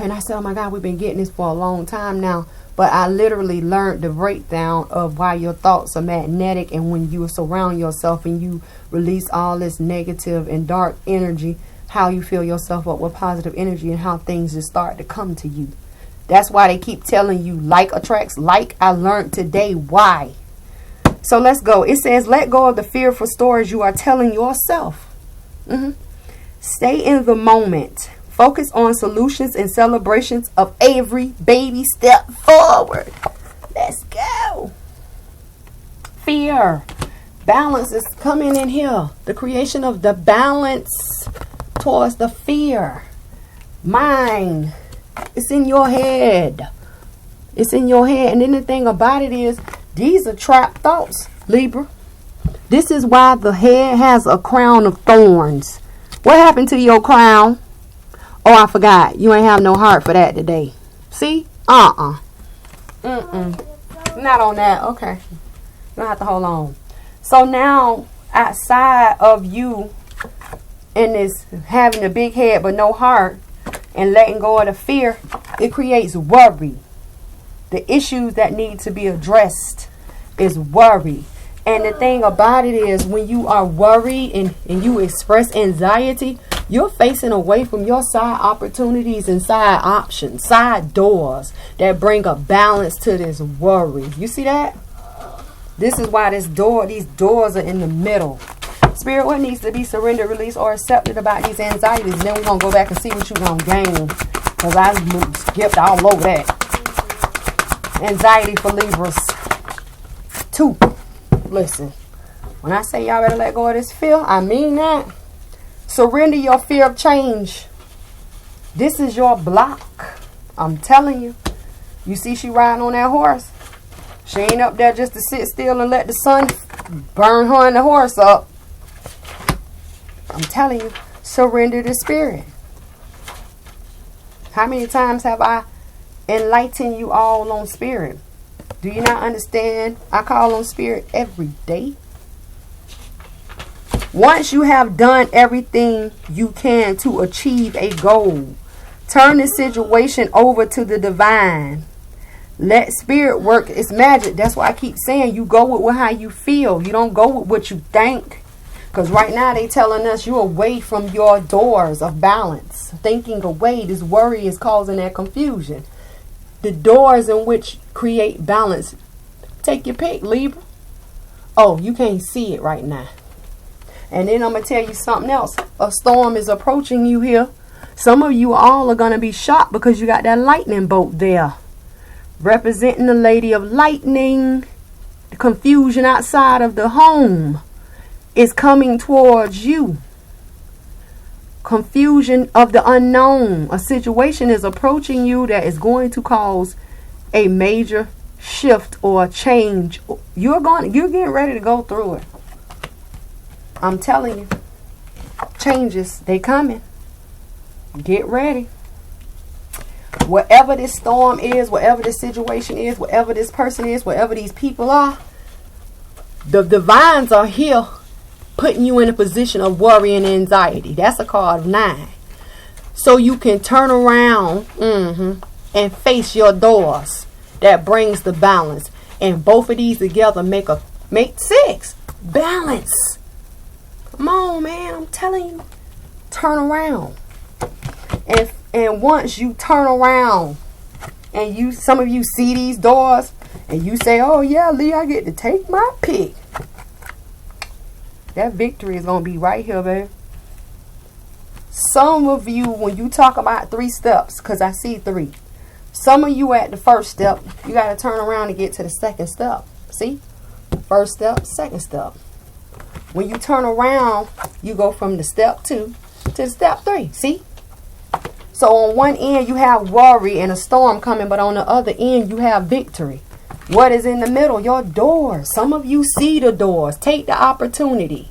And I said, oh my God, we've been getting this for a long time now. But I literally learned the breakdown of why your thoughts are magnetic. And when you surround yourself and you release all this negative and dark energy, how you fill yourself up with positive energy and how things just start to come to you. That's why they keep telling you like attracts like. I learned today why. So let's go. It says, let go of the fearful stories you are telling yourself. Stay in the moment. Focus on solutions and celebrations of every baby step forward. Let's go. Fear. Balance is coming in here. The creation of the balance towards the fear. Mind. It's in your head. It's in your head. And then the thing about it is, these are trapped thoughts, Libra. This is why the head has a crown of thorns. What happened to your crown? Oh, I forgot. You ain't have no heart for that today. See? Not on that. Okay. You don't have to hold on. So now, outside of you and this having a big head but no heart and letting go of the fear, it creates worry. The issues that need to be addressed. is worry. And the thing about it is, when you are worried and you express anxiety, you're facing away from your side opportunities and side options, side doors that bring a balance to this worry. You see that? This is why these doors are in the middle. Spirit, what needs to be surrendered, released, or accepted about these anxieties? And then we're going to go back and see what you're going to gain. Because I skipped all over that. Anxiety for Libras. 2. Listen, when I say y'all better let go of this fear, I mean that. Surrender your fear of change. This is your block. I'm telling you. You see she riding on that horse? She ain't up there just to sit still and let the sun burn her and the horse up. I'm telling you, surrender the spirit. How many times have I enlightened you all on spirit? Do you not understand? I call on spirit every day. Once you have done everything you can to achieve a goal, turn the situation over to the divine. Let spirit work its magic. That's why I keep saying you go with how you feel. You don't go with what you think. Because right now they telling us you're away from your doors of balance. Thinking away, this worry is causing that confusion. The doors in which create balance. Take your pick, Libra. Oh, you can't see it right now. And then I'm going to tell you something else. A storm is approaching you here. Some of you all are going to be shocked because you got that lightning bolt there. Representing the Lady of Lightning. The confusion outside of the home is coming towards you. Confusion of the unknown. A situation is approaching you that is going to cause a major shift or a change. You're getting ready to go through it. I'm telling you. Changes, they coming. Get ready. Whatever this storm is, whatever this situation is, whatever this person is, whatever these people are, the divines are here putting you in a position of worry and anxiety. That's a card of 9. So you can turn around and face your doors. That brings the balance. And both of these together make 6. Balance. Come on, man. I'm telling you. Turn around. And once you turn around and some of you see these doors and you say, oh yeah, Lee, I get to take my pick. That victory is going to be right here, baby. Some of you, when you talk about 3 steps, because I see 3. Some of you at the first step, you got to turn around to get to the second step. See? First step, second step. When you turn around, you go from the step 2 to the step 3. See? So on one end, you have worry and a storm coming, but on the other end, you have victory. What is in the middle? Your doors. Some of you see the doors. Take the opportunity.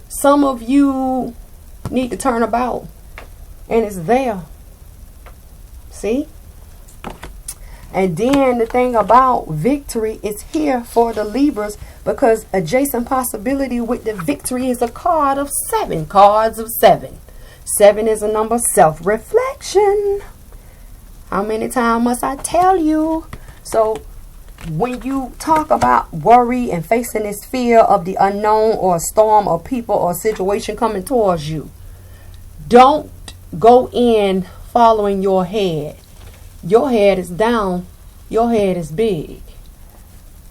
Some of you need to turn about. And it's there. See? And then the thing about victory is here for the Libras, because adjacent possibility with the victory is a card of 7. Cards of 7. 7 is a number of self-reflection. How many times must I tell you? So when you talk about worry and facing this fear of the unknown or a storm or people or situation coming towards you, don't go in following your head. Your head is down. Your head is big.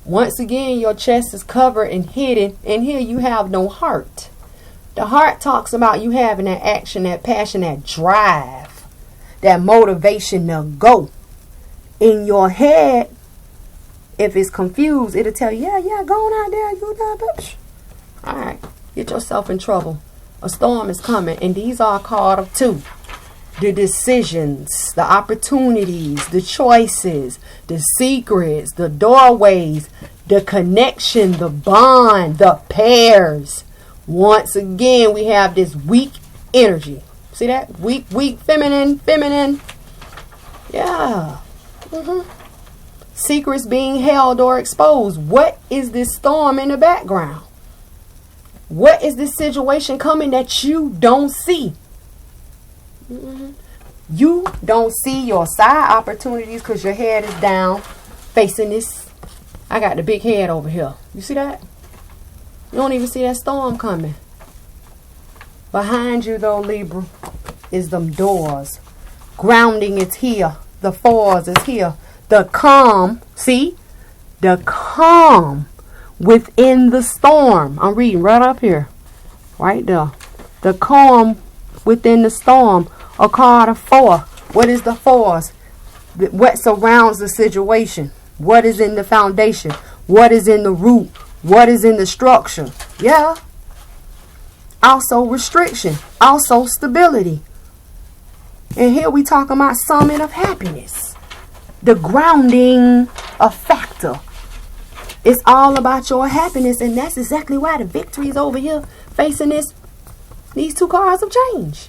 Once again, your chest is covered and hidden. And here you have no heart. The heart talks about you having that action, that passion, that drive, that motivation to go. In your head, if it's confused, it'll tell you, yeah, go on out there. You done, bitch. All right, get yourself in trouble. A storm is coming, and these are a card of 2. The decisions, the opportunities, the choices, the secrets, the doorways, the connection, the bond, the pairs. Once again, we have this weak energy. See that? Weak, feminine. Yeah. Secrets being held or exposed. What is this storm in the background? What is this situation coming that you don't see? You don't see your side opportunities because your head is down facing this. I got the big head over here. You see that? You don't even see that storm coming. Behind you, though, Libra, is them doors. Grounding is here. The fours is here. The calm, see? The calm within the storm. I'm reading right up here. Right there. The calm within the storm. A card of 4. What is the fours? What surrounds the situation? What is in the foundation? What is in the root? What is in the structure? Yeah. Also restriction. Also stability. And here we talk about summit of happiness. The grounding of factor. It's all about your happiness. And that's exactly why the victory is over here facing these 2 cards of change.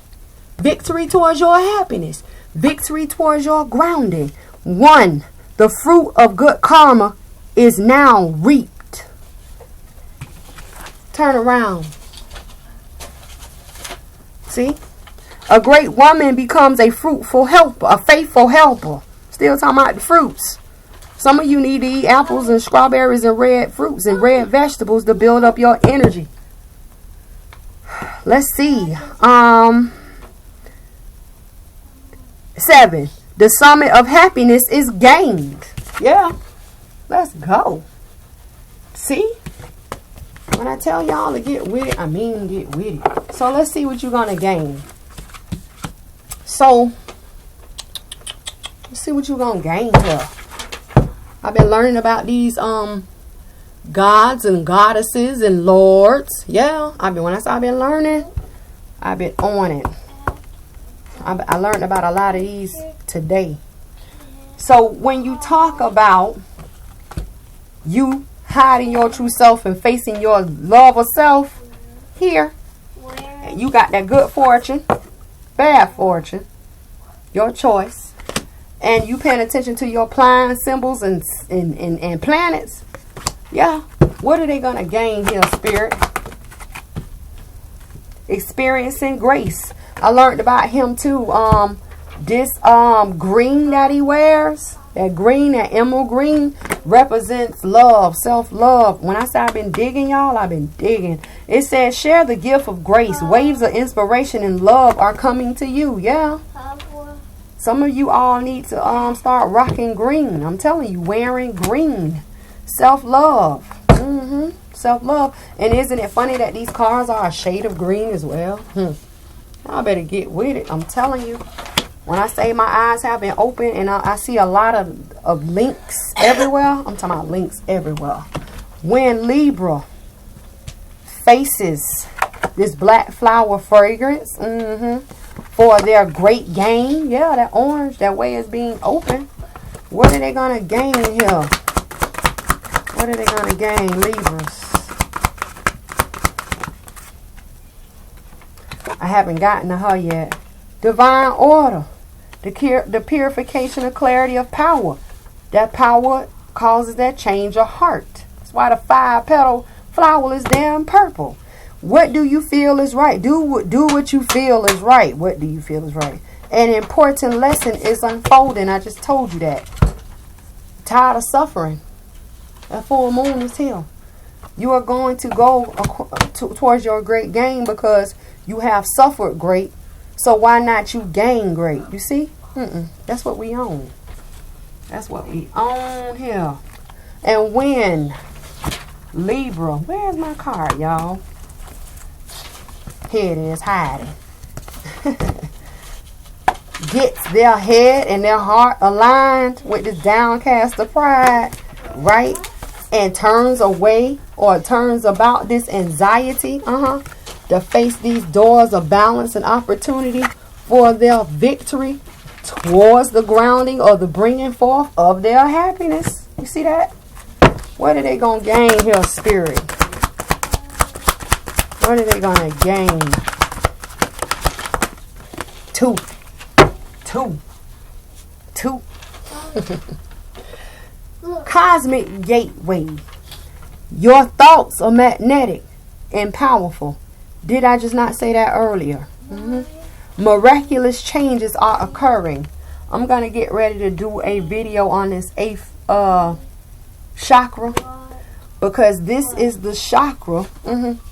Victory towards your happiness. Victory towards your grounding. 1. The fruit of good karma is now reaped. Turn around. See? A great woman becomes a fruitful helper, a faithful helper. Still talking about the fruits. Some of you need to eat apples and strawberries and red fruits and red vegetables to build up your energy. Let's see. 7. The summit of happiness is gained. Yeah. Let's go. See? When I tell y'all to get with it, I mean get with it. So let's see what you're going to gain. So, let's see what you're going to gain here. I've been learning about these gods and goddesses and lords. Yeah. When I say I've been learning, I've been on it. I learned about a lot of these today. So when you talk about you hiding your true self and facing your love of self, here you got that good fortune, bad fortune, your choice, and you paying attention to your plan symbols and planets. Yeah, what are they gonna gain here, Spirit? Experiencing grace. I learned about him too. This green that he wears, that green, that emerald green, represents love, self-love. When I say I've been digging, y'all, I've been digging. It says, share the gift of grace. Waves of inspiration and love are coming to you. Yeah. Some of you all need to start rocking green. I'm telling you, wearing green. Self-love. Self-love. And isn't it funny that these cards are a shade of green as well? I better get with it. I'm telling you. When I say my eyes have been open and I see a lot of links everywhere. I'm talking about links everywhere. When Libra faces this black flower fragrance for their great gain. Yeah, that orange, that way is being open. What are they going to gain here? What are they going to gain, Libras? I haven't gotten to her yet. Divine order. The purification of clarity of power. That power causes that change of heart. That's why the 5-petal flower is damn purple. What do you feel is right? Do what you feel is right. What do you feel is right? An important lesson is unfolding. I just told you that. Tired of suffering. That full moon is here. You are going to go towards your great gain because you have suffered great. So why not you gain great? You see? That's what we own. That's what we own here. And when Libra, where's my card, y'all? Here it is, hiding. Gets their head and their heart aligned with this downcast of pride, right? And turns away or turns about this anxiety, to face these doors of balance and opportunity for their victory towards the grounding or the bringing forth of their happiness. You see that? What are they going to gain here, Spirit? What are they going to gain? 2. Cosmic gateway. Your thoughts are magnetic and powerful. Did I just not say that earlier? Miraculous changes are occurring. I'm going to get ready to do a video on this 8th chakra, because this is the chakra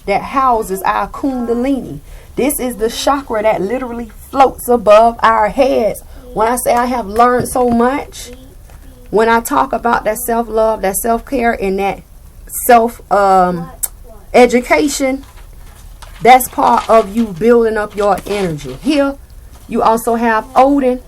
that houses our kundalini. This is the chakra that literally floats above our heads. When I say I have learned so much, when I talk about that self-love, that self-care, and that self-education, that's part of you building up your energy. Here, you also have Odin,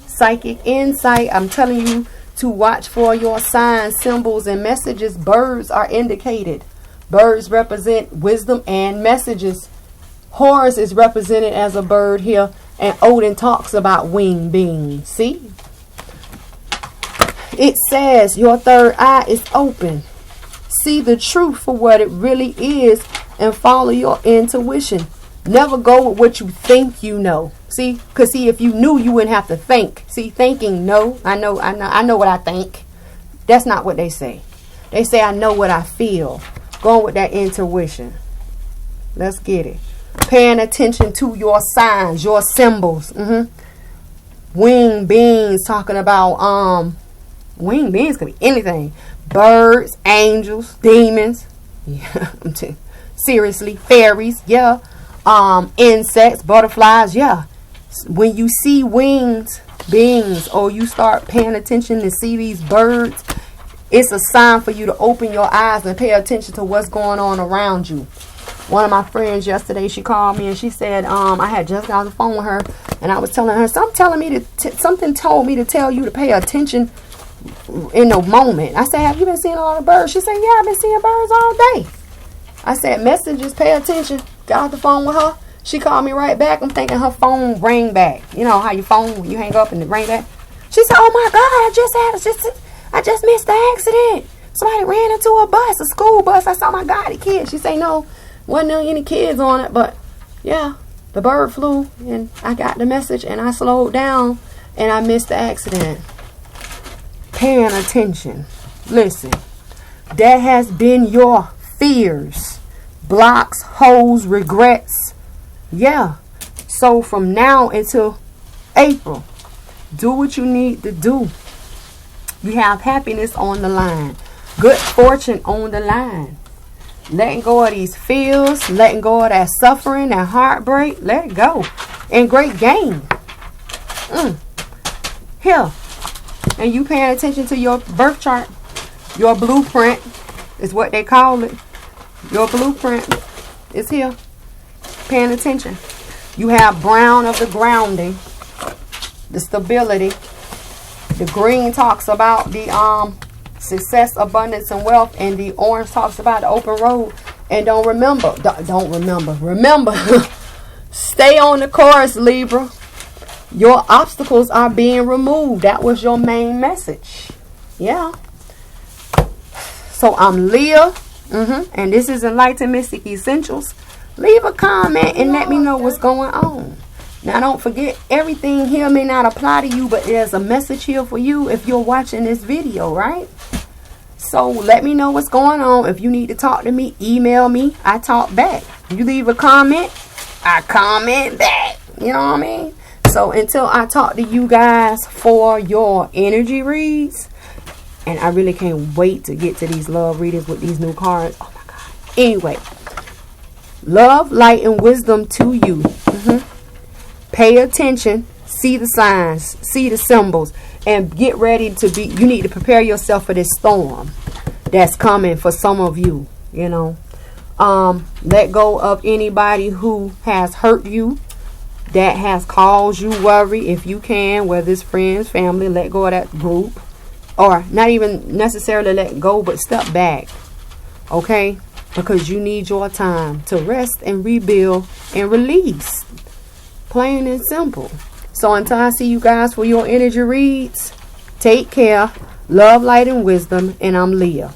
psychic insight. I'm telling you to watch for your signs, symbols, and messages. Birds are indicated. Birds represent wisdom and messages. Horus is represented as a bird here, and Odin talks about winged beings. See? It says your third eye is open. See the truth for what it really is and follow your intuition. Never go with what you think you know. See? Because see, if you knew, you wouldn't have to think. See, thinking, no, I know what I think. That's not what they say. They say, I know what I feel. Going with that intuition. Let's get it. Paying attention to your signs, your symbols. Winged beings, talking about winged beings could be anything. Birds, angels, demons. Yeah, seriously, fairies. Yeah. Insects, butterflies. Yeah. When you see winged beings, or you start paying attention to see these birds, it's a sign for you to open your eyes and pay attention to what's going on around you. One of my friends yesterday, she called me and she said, I had just got on the phone with her, and I was telling her, something told me to tell you to pay attention in the moment. I said, have you been seeing a lot of birds? She said, yeah, I've been seeing birds all day. I said, messages, pay attention. Got off the phone with her. She called me right back. I'm thinking her phone rang back. You know how your phone, when you hang up and it rang back? She said, oh my God, I just missed the accident. Somebody ran into a bus, a school bus. I saw my God, the kids. She said, no, wasn't any kids on it, but yeah, the bird flew and I got the message and I slowed down and I missed the accident. Paying attention. Listen, that has been your fears, blocks, holes, regrets. Yeah. So from now until April, do what you need to do. You have happiness on the line, good fortune on the line. Letting go of these fears, letting go of that suffering, that heartbreak, let it go. And great gain. Here. And you paying attention to your birth chart. Your blueprint is what they call it. Your blueprint is here. Paying attention. You have brown of the grounding, the stability. The green talks about the success, abundance, and wealth, and the orange talks about the open road. And remember, stay on the course, Libra. Your obstacles are being removed. That was your main message. Yeah. So I'm Leah, and this is Enlightened Mystic Essentials. Leave a comment and let me know what's going on. Now, don't forget, everything here may not apply to you, but there's a message here for you if you're watching this video, right? So let me know what's going on. If you need to talk to me, email me. I talk back. You leave a comment, I comment back. You know what I mean? So until I talk to you guys for your energy reads, and I really can't wait to get to these love readings with these new cards. Oh my God. Anyway, love, light, and wisdom to you. Pay attention, see the signs, see the symbols, and get ready to be, you need to prepare yourself for this storm that's coming for some of you, you know. Let go of anybody who has hurt you, that has caused you worry, if you can, whether it's friends, family. Let go of that group, or not even necessarily let go, but step back, okay? Because you need your time to rest and rebuild and release. Plain and simple. So until I see you guys for your energy reads, take care. Love, light, and wisdom. And I'm Leah.